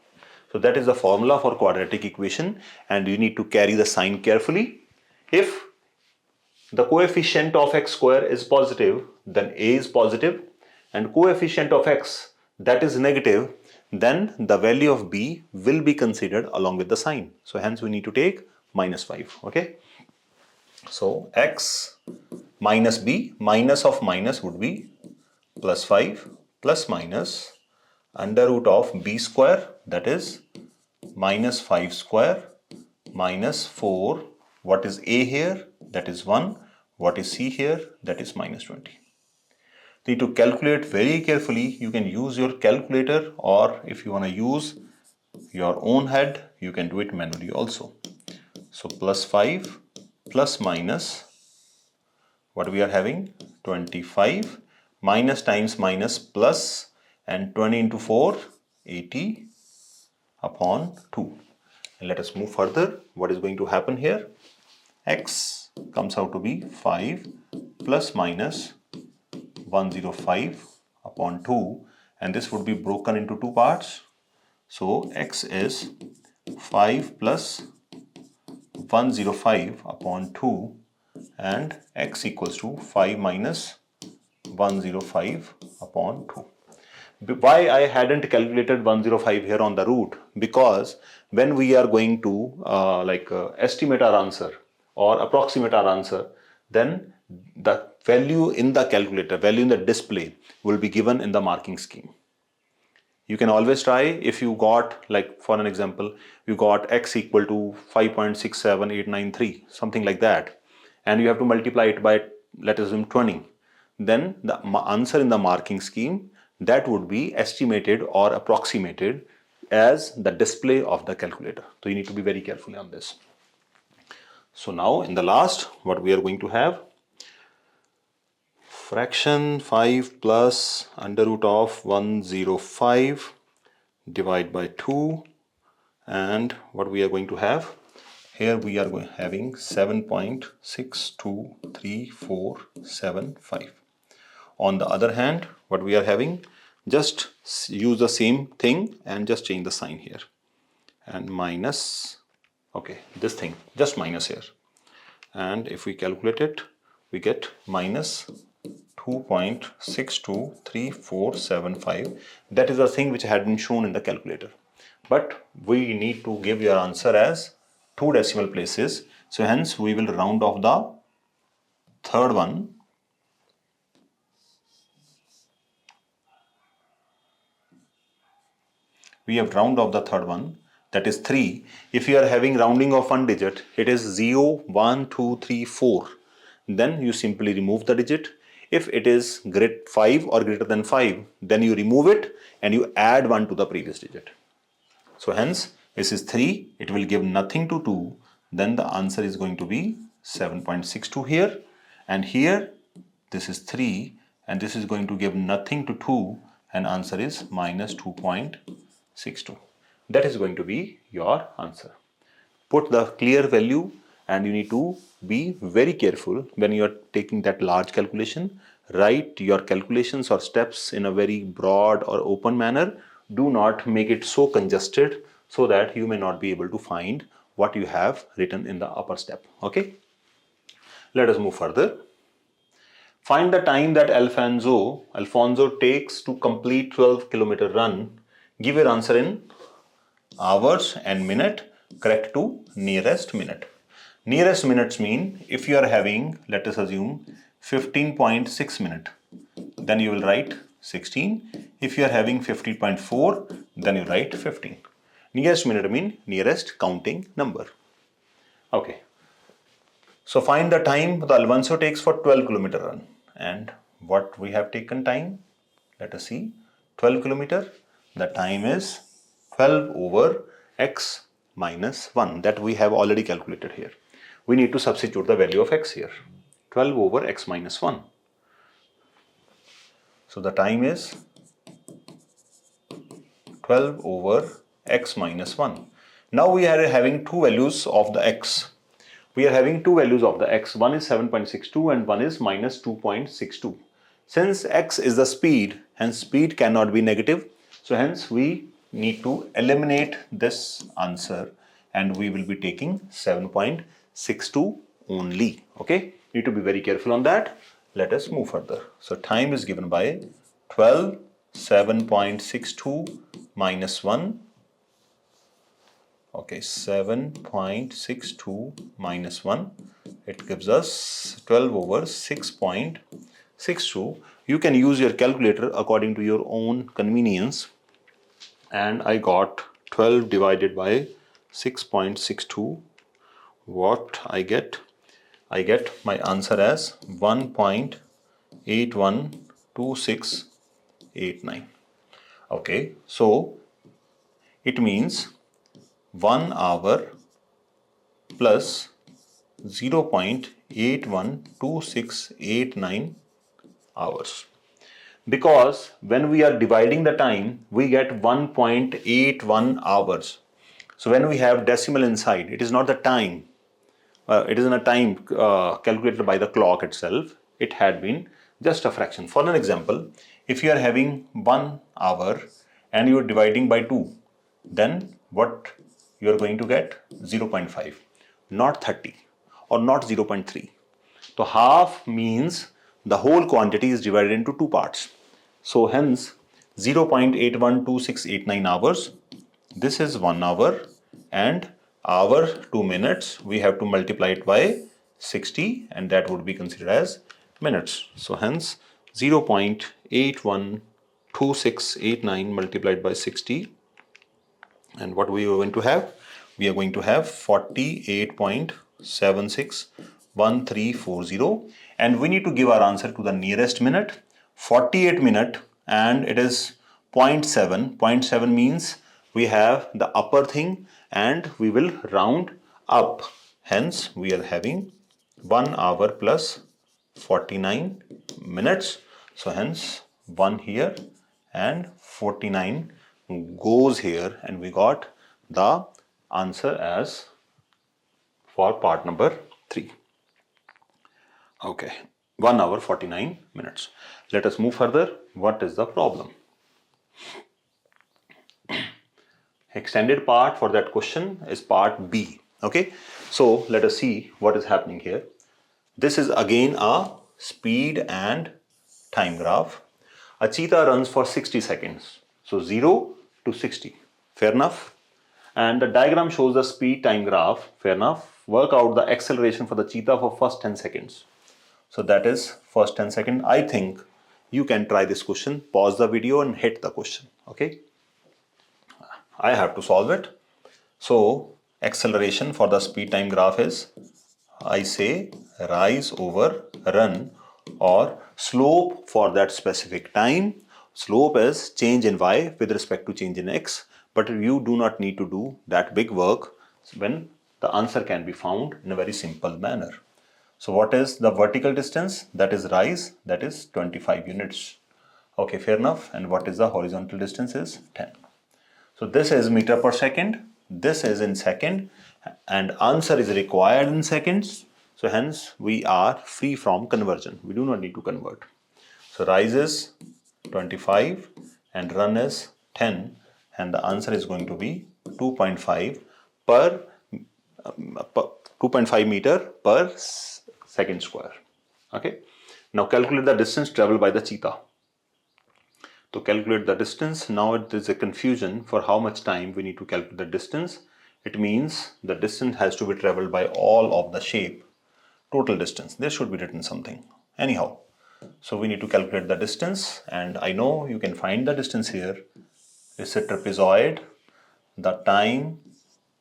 So that is the formula for quadratic equation, and you need to carry the sign carefully. If the coefficient of x square is positive, then A is positive, and coefficient of x that is negative, then the value of B will be considered along with the sign. So hence we need to take minus 5. Okay. So x minus B, minus of minus would be plus 5 plus minus under root of B square, that is minus 5 square minus 4. What is A here? That is 1. What is C here? That is minus 20. Need to calculate very carefully. You can use your calculator, or if you want to use your own head, you can do it manually also. So plus 5 plus minus, what we are having? 25 minus times minus plus, and 20 into 4, 80 upon 2. And let us move further. What is going to happen here? X comes out to be 5 plus minus 105 upon 2, and this would be broken into 2 parts. So x is 5 plus 105 upon 2, and x equals to 5 minus 105 upon 2. Why I hadn't calculated 105 here on the root? Because when we are going to estimate our answer or approximate our answer, then the value in the calculator, value in the display will be given in the marking scheme. You can always try, if you got, like for an example, you got x equal to 5.67893, something like that, and you have to multiply it by, let us assume, 20. Then the answer in the marking scheme, that would be estimated or approximated as the display of the calculator. So you need to be very careful on this. So now in the last, what we are going to have, fraction 5 plus under root of 105 divide by 2, and what we are going to have here, we are having 7.623475. On the other hand, what we are having, just use the same thing and just change the sign here, and minus, okay, this thing, just minus here, and if we calculate it, we get minus 2.623475. That is the thing which had been shown in the calculator. But we need to give your answer as 2 decimal places. So hence we will round off the third one. We have round off the third one, that is 3. If you are having rounding of one digit, it is 0, 1, 2, 3, 4. Then you simply remove the digit. If it is 5 or greater than 5, then you remove it and you add 1 to the previous digit. So hence this is 3, it will give nothing to 2, then the answer is going to be 7.62 here, and here this is 3 and this is going to give nothing to 2 and answer is minus 2.62. That is going to be your answer. Put the clear value, and you need to be very careful when you are taking that large calculation. Write your calculations or steps in a very broad or open manner. Do not make it so congested so that you may not be able to find what you have written in the upper step. Okay, let us move further. Find the time that Alfonso takes to complete 12-kilometer run. Give your answer in hours and minute, correct to nearest minute. Nearest minutes mean if you are having, let us assume 15.6 minute, then you will write 16. If you are having 15.4, then you write 15. Nearest minute mean nearest counting number. Okay. So find the time the Alfonso takes for 12-kilometer run. And what we have taken time? Let us see. 12 kilometer. The time is 12 over x minus 1. That we have already calculated here. We need to substitute the value of x here. 12 over x minus 1. So the time is 12 over x minus 1. Now we are having two values of the x. We are having two values of the x. One is 7.62 and one is minus 2.62. Since x is the speed, hence speed cannot be negative. So hence we need to eliminate this answer and we will be taking 7.62 only. Okay, need to be very careful on that. Let us move further. So time is given by 12, 7.62 minus 1. Okay, 7.62 minus 1. It gives us 12 over 6.62. You can use your calculator according to your own convenience. And I got 12 divided by 6.62. What I get? I get my answer as 1.812689. Okay, so it means 1 hour plus 0.812689 hours. Because when we are dividing the time, we get 1.81 hours. So when we have decimal inside, it is not the time. It isn't a time calculated by the clock itself. It had been just a fraction. For an example, if you are having 1 hour and you are dividing by 2, then what you are going to get? 0.5, not 30 or not 0.3. So half means the whole quantity is divided into two parts. So hence 0.812689 hours. This is 1 hour, and hour 2 minutes we have to multiply it by 60 and that would be considered as minutes. So hence 0.812689 multiplied by 60, and what we are going to have? We are going to have 48.761340, and we need to give our answer to the nearest minute. 48 minute and it is 0.7. 0.7 means we have the upper thing and we will round up. Hence we are having 1 hour plus 49 minutes. So hence 1 here and 49 goes here, and we got the answer as for part number 3. Okay, 1 hour 49 minutes. Let us move further. What is the problem? Extended part for that question is part B. Okay, so let us see what is happening here. This is again a speed and time graph. A cheetah runs for 60 seconds. So 0 to 60. Fair enough? And the diagram shows the speed time graph. Fair enough? Work out the acceleration for the cheetah for first 10 seconds. So that is first 10 seconds. I think you can try this question. Pause the video and hit the question. Okay? I have to solve it. So acceleration for the speed time graph is, I say, rise over run, or slope for that specific time. Slope is change in y with respect to change in x, but you do not need to do that big work when the answer can be found in a very simple manner. So what is the vertical distance? That is rise, that is 25 units. Okay, fair enough. And what is the horizontal distance is 10. So this is meter per second, this is in second, and answer is required in seconds. So hence we are free from conversion. We do not need to convert. So rise is 25 and run is 10, and the answer is going to be 2.5 per 2.5 meter per second square. Okay. Now calculate the distance traveled by the cheetah. To calculate the distance, now it is a confusion for how much time we need to calculate the distance. It means the distance has to be traveled by all of the shape. Total distance. There should be written something. Anyhow, so we need to calculate the distance, and I know you can find the distance here. It's a trapezoid. The time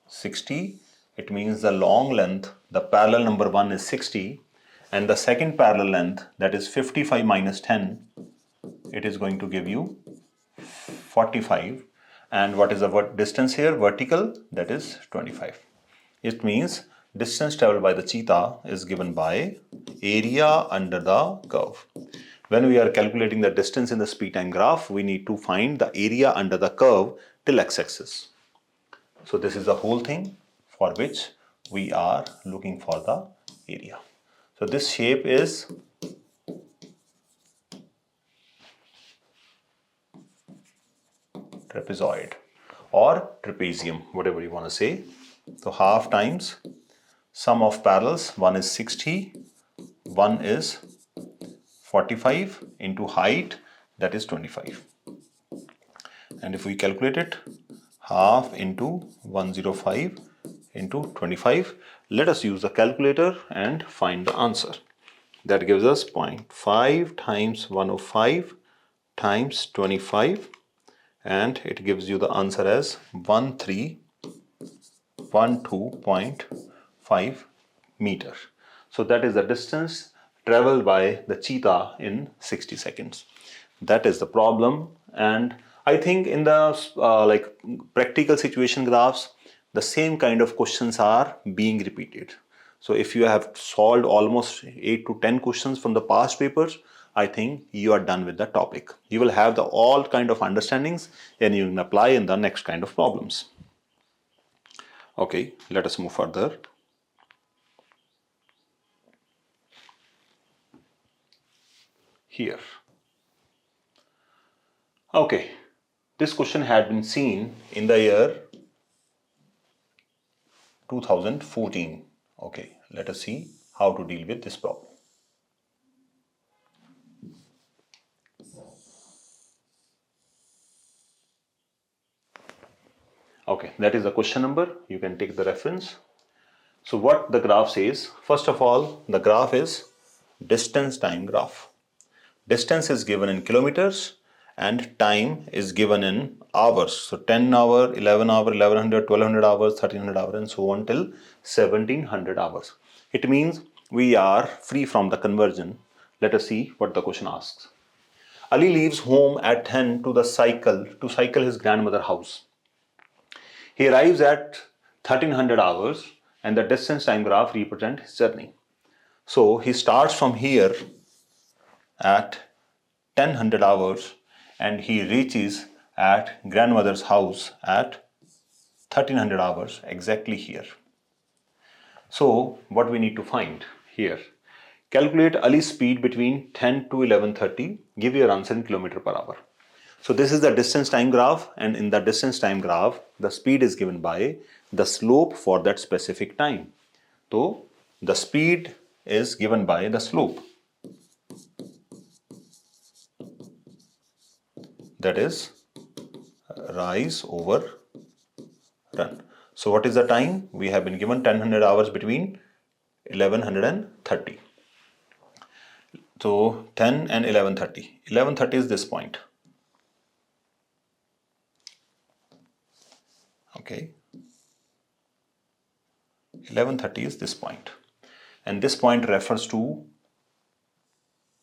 60. It means the long length, the parallel number 1 is 60, and the second parallel length, that is 55 minus 10, it is going to give you 45. And what is the distance here? Vertical, that is 25. It means distance traveled by the cheetah is given by area under the curve. When we are calculating the distance in the speed time graph, we need to find the area under the curve till x-axis. So this is the whole thing for which we are looking for the area. So this shape is trapezoid or trapezium, whatever you want to say. So half times sum of parallels, one is 60, one is 45 into height, that is 25. And if we calculate it, half into 105 into 25, let us use the calculator and find the answer. That gives us 0.5 times 105 times 25, and it gives you the answer as 1312.5 meter. So that is the distance traveled by the cheetah in 60 seconds. That is the problem. And I think in the practical situation graphs, the same kind of questions are being repeated. So if you have solved almost 8 to 10 questions from the past papers, I think you are done with the topic. You will have the all kind of understandings and you can apply in the next kind of problems. Okay, let us move further. Here. Okay, this question had been seen in the year 2014. Okay, let us see how to deal with this problem. Okay, that is the question number. You can take the reference. So what the graph says, first of all, the graph is distance time graph. Distance is given in kilometers and time is given in hours. So 10 hour, 11 hour, 1100, 1200 hours, 1300 hours, and so on till 1700 hours. It means we are free from the conversion. Let us see what the question asks. Ali leaves home at 10 to cycle his grandmother's house. He arrives at 1300 hours and the distance time graph represents his journey. So he starts from here at 1000 hours and he reaches at grandmother's house at 1300 hours, exactly here. So what we need to find here, calculate Ali's speed between 10 to 11:30, give your answer in kilometer per hour. So this is the distance time graph, and in the distance time graph, the speed is given by the slope for that specific time. So the speed is given by the slope. That is rise over run. So what is the time? We have been given 1000 hours between 1100 and 30. So 10 and 1130. 1130 is this point. Okay. 1130 is this point. And this point refers to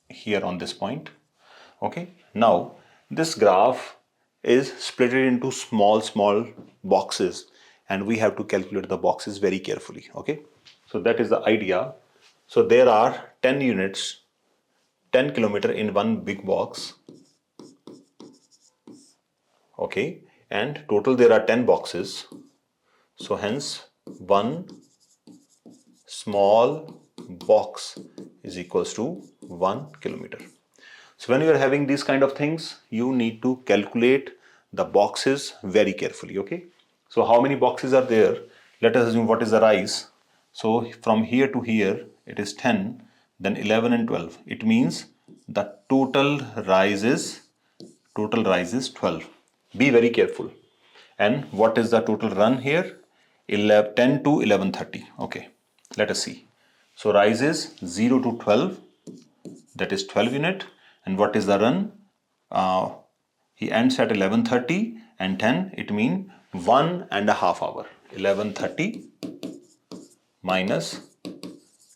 here on this point. Okay. Now this graph is split into small boxes, and we have to calculate the boxes very carefully. Okay. So that is the idea. So there are 10 units, 10 kilometer in one big box. Okay. And total there are 10 boxes. So hence one small box is equals to 1 kilometer. So when you are having these kind of things, you need to calculate the boxes very carefully. Okay. So how many boxes are there? Let us assume what is the rise. So from here to here it is 10, then 11 and 12. It means the total rise is 12. Be very careful. And what is the total run here? 10 to 1130. Okay, let us see. So rise is 0 to 12, that is 12 unit. And what is the run? He ends at 1130 and 10. It means 1.5 hour. 1130 minus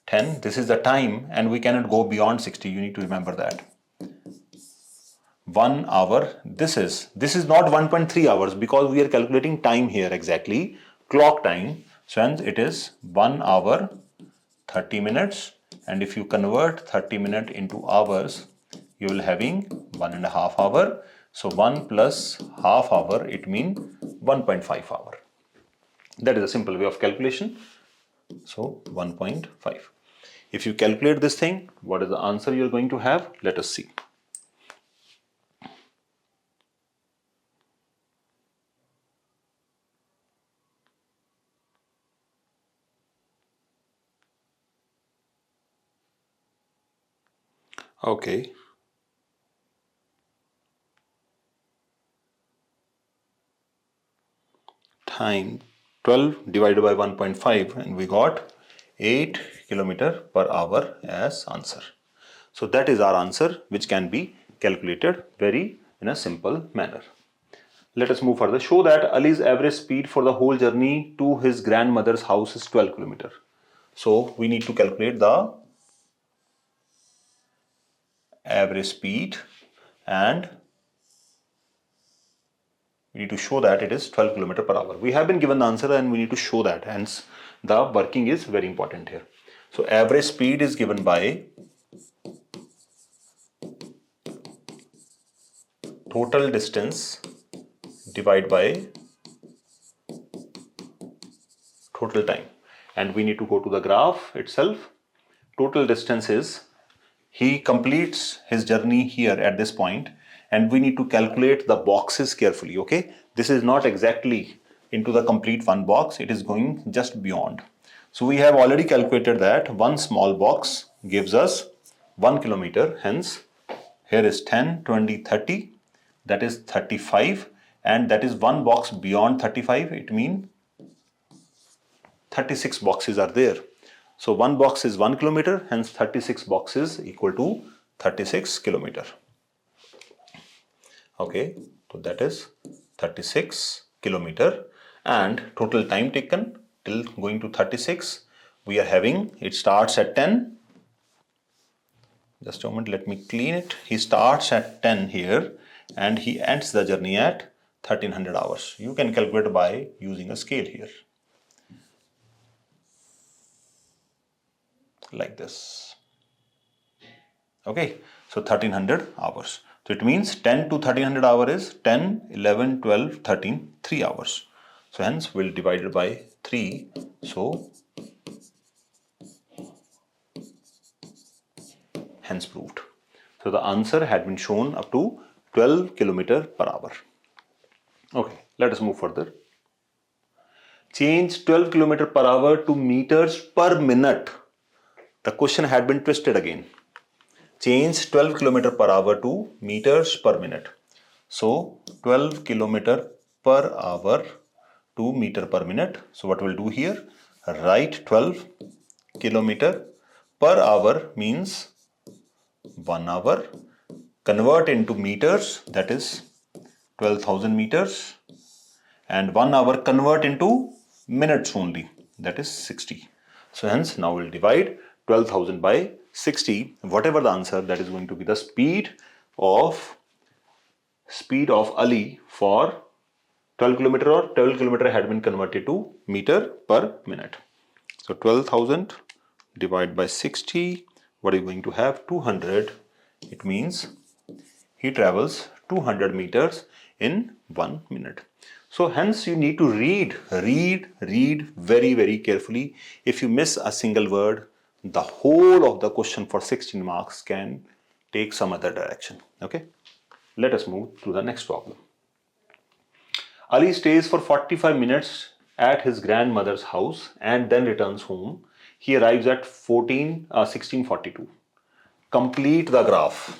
10. This is the time, and we cannot go beyond 60. You need to remember that. 1 hour. This is not 1.3 hours because we are calculating time here exactly, clock time. So hence it is 1 hour 30 minutes, and if you convert 30 minutes into hours, you will having 1.5 hour. So 1 plus half hour, it means 1.5 hour. That is a simple way of calculation. So 1.5. If you calculate this thing, what is the answer you are going to have? Let us see. Okay. Time 12 divided by 1.5, and we got 8 kilometer per hour as answer. So that is our answer, which can be calculated very in a simple manner. Let us move further. Show that Ali's average speed for the whole journey to his grandmother's house is 12 kilometer. So we need to calculate the average speed, and we need to show that it is 12 km per hour. We have been given the answer and we need to show that, hence the working is very important here. So average speed is given by total distance divided by total time, and we need to go to the graph itself. Total distance is, he completes his journey here at this point, and we need to calculate the boxes carefully. Okay, this is not exactly into the complete one box, it is going just beyond. So we have already calculated that one small box gives us 1 kilometer. Hence here is 10, 20, 30, that is 35, and that is one box beyond 35. It means 36 boxes are there. So one box is 1 kilometer, hence 36 boxes equal to 36 kilometer. Okay, so that is 36 kilometer, and total time taken till going to 36. We are having, it starts at 10. Just a moment, let me clean it. He starts at 10 here and he ends the journey at 1300 hours. You can calculate by using a scale here. Like this. Okay, so 1300 hours. So it means 10 to 1300 hours is 10, 11, 12, 13, 3 hours. So hence we'll divide it by 3. So hence proved. So the answer had been shown up to 12 km per hour. Okay, let us move further. Change 12 km per hour to meters per minute the question had been twisted again. Change 12 km per hour to meters per minute. So 12 km per hour to meter per minute. So what we'll do here, write 12 km per hour means 1 hour. Convert into meters, that is 12,000 meters, and 1 hour convert into minutes only, that is 60. So hence now we'll divide 12,000 by 60, whatever the answer, that is going to be the speed of Ali for 12 kilometer, or 12 kilometer had been converted to meter per minute. So 12,000 divided by 60, what are you going to have? 200. It means he travels 200 meters in 1 minute. So hence you need to read very, very carefully. If you miss a single word, the whole of the question for 16 marks can take some other direction. Okay, let us move to the next problem. Ali stays for 45 minutes at his grandmother's house and then returns home. He arrives at 16:42. Complete the graph.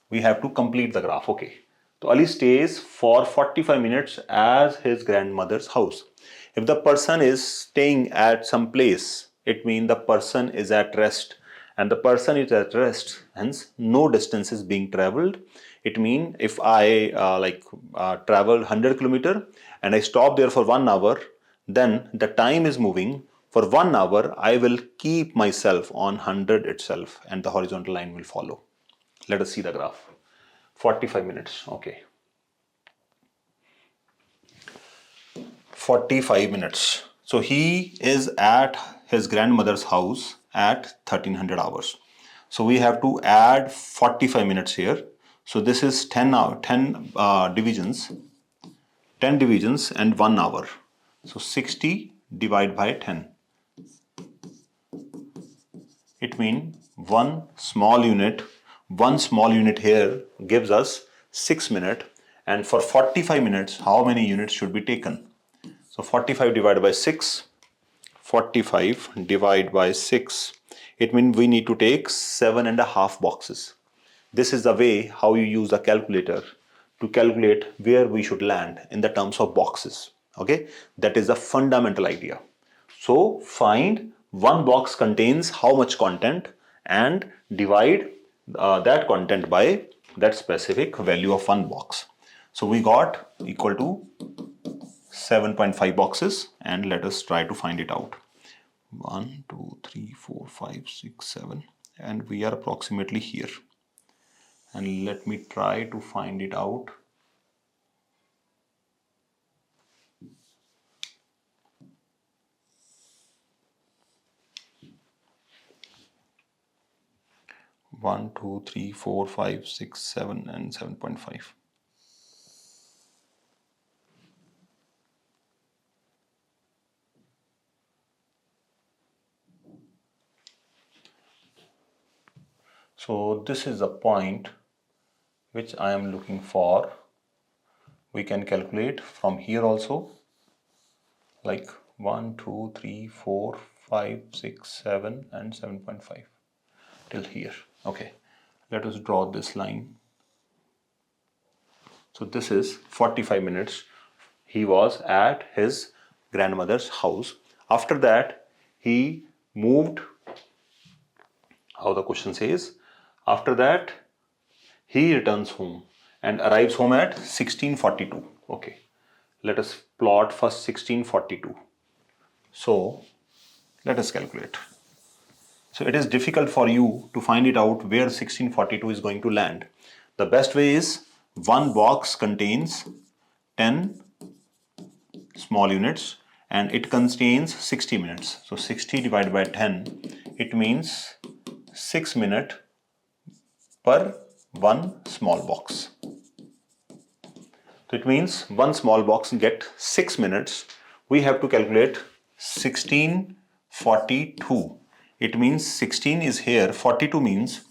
We have to complete the graph. Okay. So Ali stays for 45 minutes at his grandmother's house. If the person is staying at some place, it means the person is at rest. And the person is at rest, hence no distance is being traveled. It means if I traveled 100 kilometer and I stop there for 1 hour, then the time is moving. For 1 hour, I will keep myself on 100 itself and the horizontal line will follow. Let us see the graph. 45 minutes. Okay. 45 minutes. So he is at his grandmother's house at 1300 hours. So we have to add 45 minutes here. So this is 10 divisions. 10 divisions and 1 hour. So 60 divided by 10. It means one small unit here gives us 6 minutes, and for 45 minutes how many units should be taken? So 45 divided by 6, 45 divided by 6, it means we need to take 7.5 boxes. This is the way how you use a calculator to calculate where we should land in the terms of boxes. Okay, that is the fundamental idea. So find one box contains how much content and divide that content by that specific value of one box. So we got equal to 7.5 boxes, and let us try to find it out. 1, 2, 3, 4, 5, 6, 7, and we are approximately here. And let me try to find it out. One, 2, 3, 4, 5, 6, 7, and 7.5. So this is the point which I am looking for. We can calculate from here also, like 1, 2, 3, 4, 5, 6, 7, and 7.5 till here. Okay, let us draw this line. So this is 45 minutes. He was at his grandmother's house. After that, he moved, how the question says, after that, he returns home and arrives home at 16:42. Okay, let us plot first 16:42. So let us calculate. So it is difficult for you to find it out where 16:42 is going to land. The best way is one box contains 10 small units and it contains 60 minutes. So 60 divided by 10, it means 6 minutes per one small box. So it means one small box get 6 minutes. We have to calculate 16:42. It means 16 is here, 42 means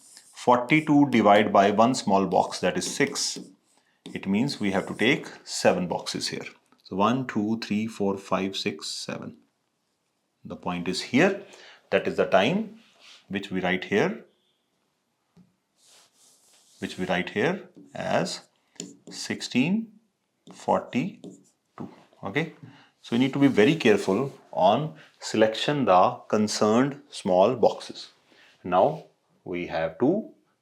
42 divided by one small box, that is 6. It means we have to take 7 boxes here. So 1, 2, 3, 4, 5, 6, 7. The point is here that is the time which we write here as 1642. Okay, so you need to be very careful on selection the concerned small boxes. Now we have to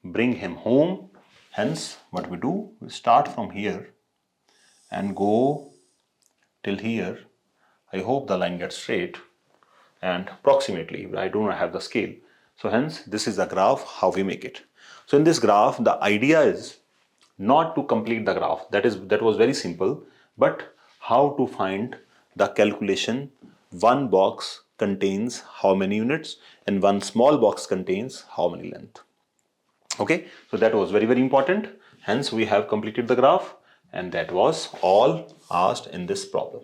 bring him home. Hence what we do, we start from here and go till here. I hope the line gets straight and approximately, I do not have the scale. So hence this is the graph how we make it. So in this graph the idea is not to complete the graph, that was very simple, but how to find the calculation. One box contains how many units and one small box contains how many length. Okay, so that was very important. Hence we have completed the graph, and that was all asked in this problem.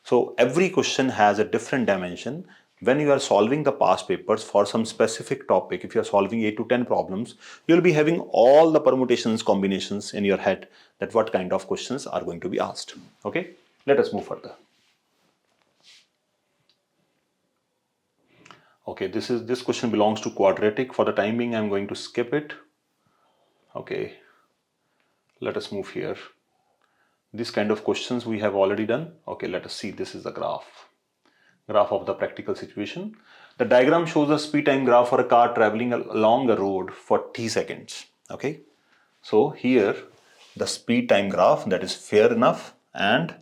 So every question has a different dimension. When you are solving the past papers for some specific topic, if you are solving 8 to 10 problems, you will be having all the permutations, combinations in your head that what kind of questions are going to be asked. Okay, let us move further. Okay, this question belongs to quadratic. For the time being, I'm going to skip it. Okay, let us move here. This kind of questions we have already done. Okay, let us see. This is the graph of the practical situation. The diagram shows a speed time graph for a car traveling along a road for t seconds. Okay, so here the speed time graph, that is fair enough, and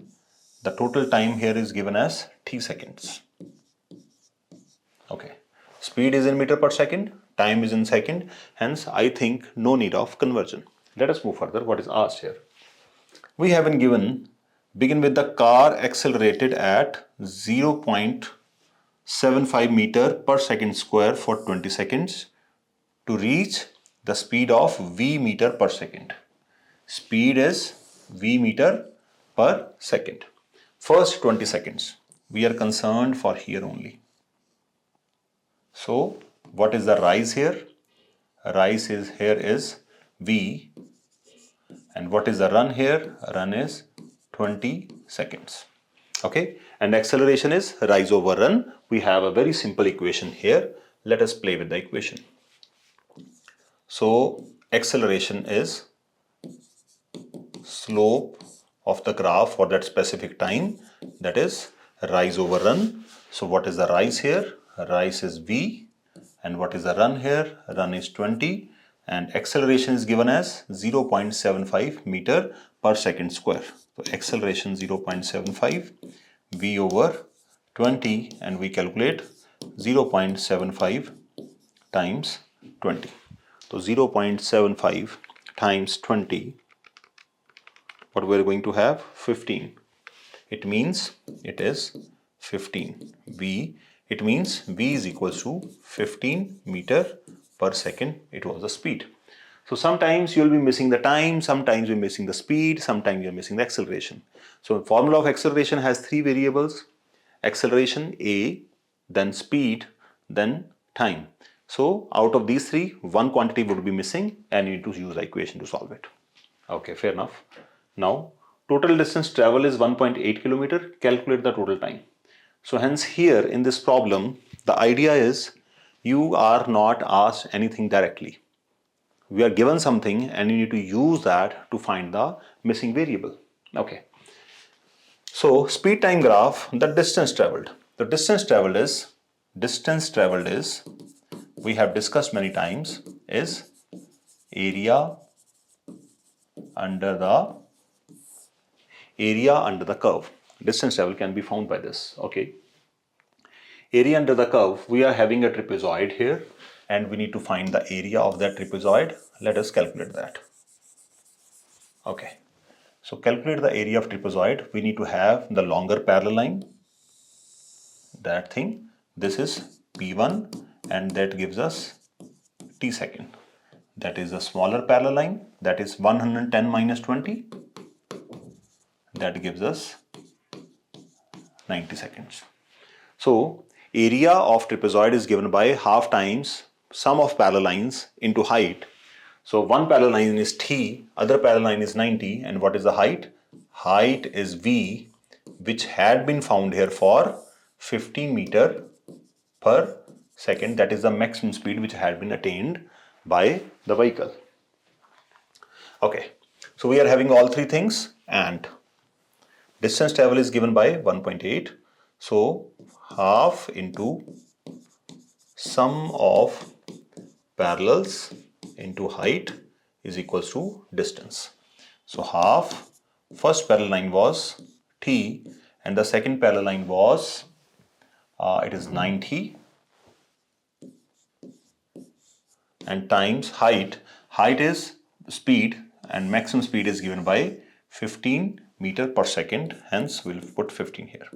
the total time here is given as t seconds. Okay, speed is in meter per second, time is in second, hence I think no need of conversion. Let us move further. What is asked here? We have been given, begin with the car accelerated at 0.75 meter per second square for 20 seconds to reach the speed of v meter per second. Speed is v meter per second. First 20 seconds, we are concerned for here only. So what is the rise here? Rise is here is v, and what is the run here? Run is 20 seconds. Okay, and acceleration is rise over run. We have a very simple equation here. Let us play with the equation. So acceleration is slope of the graph for that specific time, that is rise over run. So what is the rise here? Rise is v, and what is the run here? Run is 20, and acceleration is given as 0.75 meter per second square. So acceleration 0.75 v over 20, and we calculate 0.75 times 20. So 0.75 times 20, what we are going to have? 15. It means it is 15 v. It means v is equals to 15 meter per second. It was the speed. So sometimes you will be missing the time, sometimes you're missing the speed, sometimes you're missing the acceleration. So the formula of acceleration has three variables: acceleration a, then speed, then time. So out of these three, one quantity would be missing, and you need to use the equation to solve it. Okay, fair enough. Now total distance travel is 1.8 kilometer. Calculate the total time. So hence here in this problem, the idea is you are not asked anything directly. We are given something and you need to use that to find the missing variable. Okay. So speed time graph, the distance traveled. The distance traveled is, we have discussed many times, is area under the curve. Distance travel can be found by this. Okay. Area under the curve, we are having a trapezoid here, and we need to find the area of that trapezoid. Let us calculate that. Okay. So calculate the area of trapezoid. We need to have the longer parallel line. That thing. This is P1, and that gives us t second. That is the smaller parallel line. That is 110 minus 20. That gives us 90 seconds. So area of trapezoid is given by half times sum of parallel lines into height. So one parallel line is t, other parallel line is 90, and what is the height? Height is v, which had been found here for 15 meter per second, that is the maximum speed which had been attained by the vehicle. Okay, so we are having all three things, and distance travel is given by 1.8. So half into sum of parallels into height is equals to distance. So half, first parallel line was t and the second parallel line was it is 90, and times height. Height is speed and maximum speed is given by 15 meter per second, hence we'll put 15 here,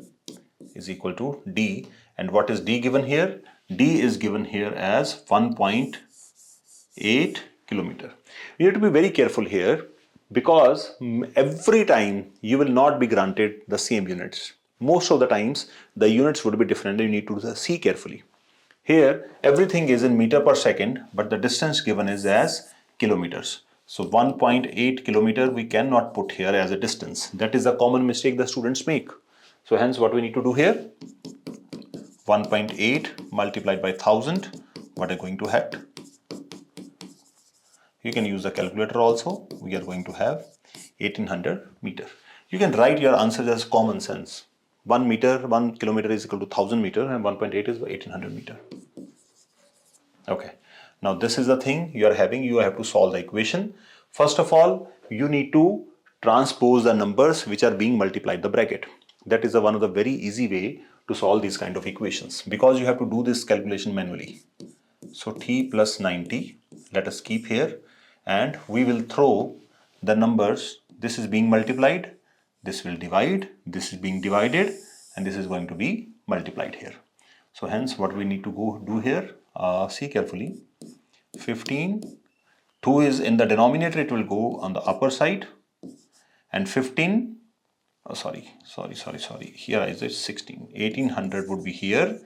is equal to d. And what is d given here? D is given here as 1.8 kilometer. You have to be very careful here, because every time you will not be granted the same units. Most of the times the units would be different. You need to see carefully. Here everything is in meter per second, but the distance given is as kilometers. So 1.8 kilometer we cannot put here as a distance. That is a common mistake the students make. So hence what we need to do here, 1.8 multiplied by 1000, what are going to have? You can use the calculator also. We are going to have 1800 meter. You can write your answer as common sense. 1 kilometer is equal to 1000 meter, and 1.8 is 1800 meter. Okay, now this is the thing you are having. You have to solve the equation. First of all, you need to transpose the numbers which are being multiplied the bracket. That is one of the very easy way to solve these kind of equations, because you have to do this calculation manually. So t plus 90, let us keep here, and we will throw the numbers. This is being multiplied, this will divide, this is being divided, and this is going to be multiplied here. So hence what we need to go do here, see carefully, 15, 2 is in the denominator, it will go on the upper side, and 15, here is it 16, 1800 would be here,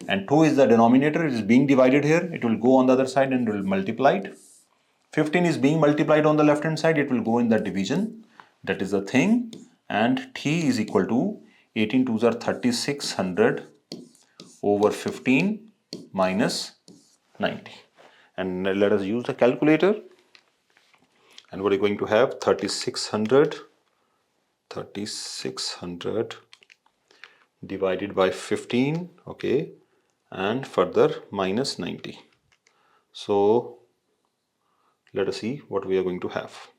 and 2 is the denominator, it is being divided here, it will go on the other side and it will multiply it. 15 is being multiplied on the left hand side, it will go in the division, that is the thing, and t is equal to 18 2s are 3600 over 15 minus 90. And let us use the calculator, and what are you going to have? 3600 divided by 15, okay, and further minus 90. So let us see what we are going to have.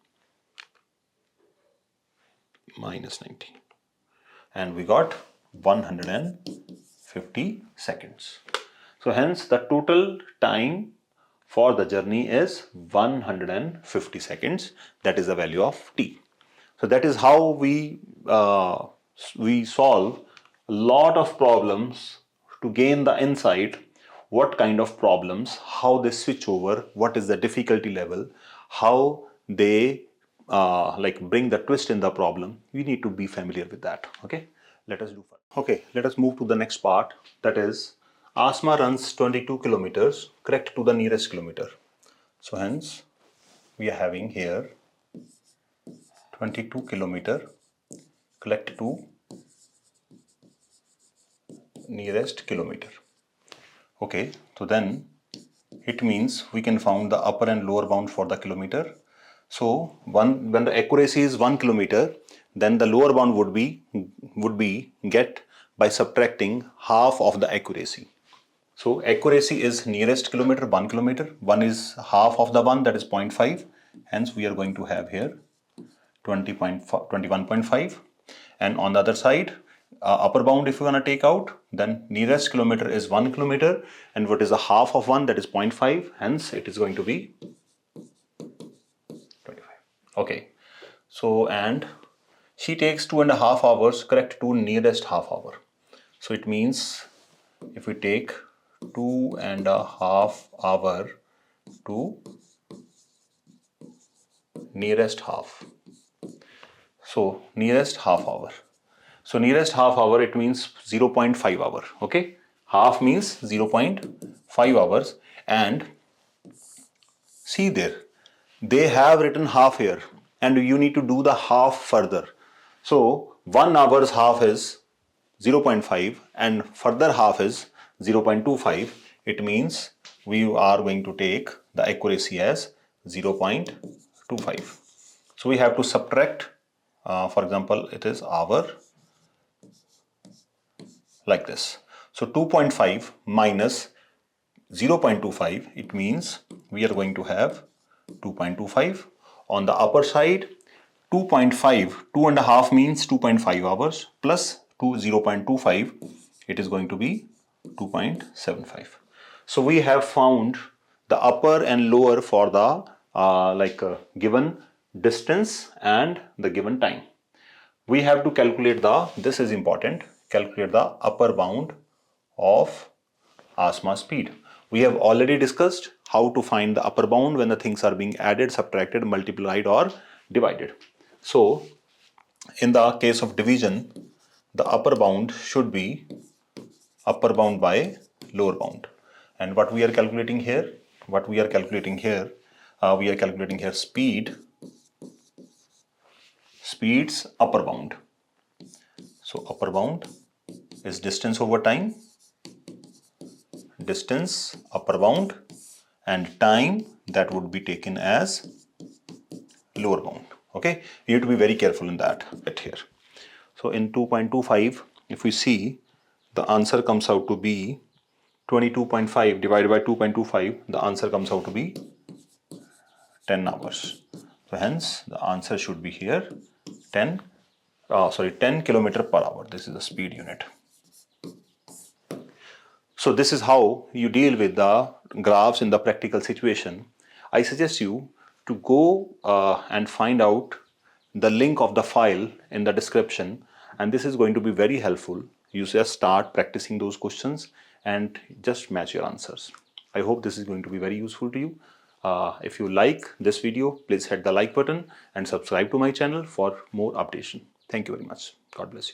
Minus 90, and we got 150 seconds. So hence the total time for the journey is 150 seconds. That is the value of t. So that is how we solve a lot of problems to gain the insight what kind of problems, how they switch over, what is the difficulty level, how they bring the twist in the problem. We need to be familiar with that. Okay, let us do further. Okay, let us move to the next part, that is Asma runs 22 kilometers, correct to the nearest kilometer. So hence we are having here 22 kilometer, collect to nearest kilometer. Okay, so then it means we can find the upper and lower bound for the kilometer. So when the accuracy is 1 kilometer, then the lower bound would be get by subtracting half of the accuracy. So accuracy is nearest kilometer 1 kilometer, 1 is half of the 1, that is 0.5, hence we are going to have here 21.5, and on the other side upper bound if you want to take out, then nearest kilometer is 1 kilometer, and what is the half of 1, that is 0.5, hence it is going to be 25. Okay, so and she takes 2.5 hours, correct to nearest half hour. So it means if we take 2.5 hour to nearest half, so nearest half hour. So nearest half hour, it means 0.5 hour. Okay, half means 0.5 hours, and see there, they have written half here, and you need to do the half further. So 1 hour's half is 0.5 and further half is 0.25. it means we are going to take the accuracy as 0.25. So we have to subtract, for example, it is hour, like this. So 2.5 minus 0.25, it means we are going to have 2.25. On the upper side, 2.5, 2.5 means 2.5 hours plus 0.25, it is going to be 2.75. So we have found the upper and lower for the given distance and the given time. We have to calculate this is important, calculate the upper bound of ASMA speed. We have already discussed how to find the upper bound when the things are being added, subtracted, multiplied or divided. So in the case of division, the upper bound should be upper bound by lower bound. And what we are calculating here? We are calculating here speed's upper bound. So upper bound is distance over time, distance upper bound, and time that would be taken as lower bound. Okay, you have to be very careful in that bit here. So in 2.25, if we see, the answer comes out to be 22.5 divided by 2.25, the answer comes out to be 10 hours. So hence the answer should be here 10 kilometer per hour. This is the speed unit. So this is how you deal with the graphs in the practical situation. I suggest you to go and find out the link of the file in the description, and this is going to be very helpful. You just start practicing those questions and just match your answers. I hope this is going to be very useful to you. If you like this video, please hit the like button and subscribe to my channel for more updates. Thank you very much. God bless you.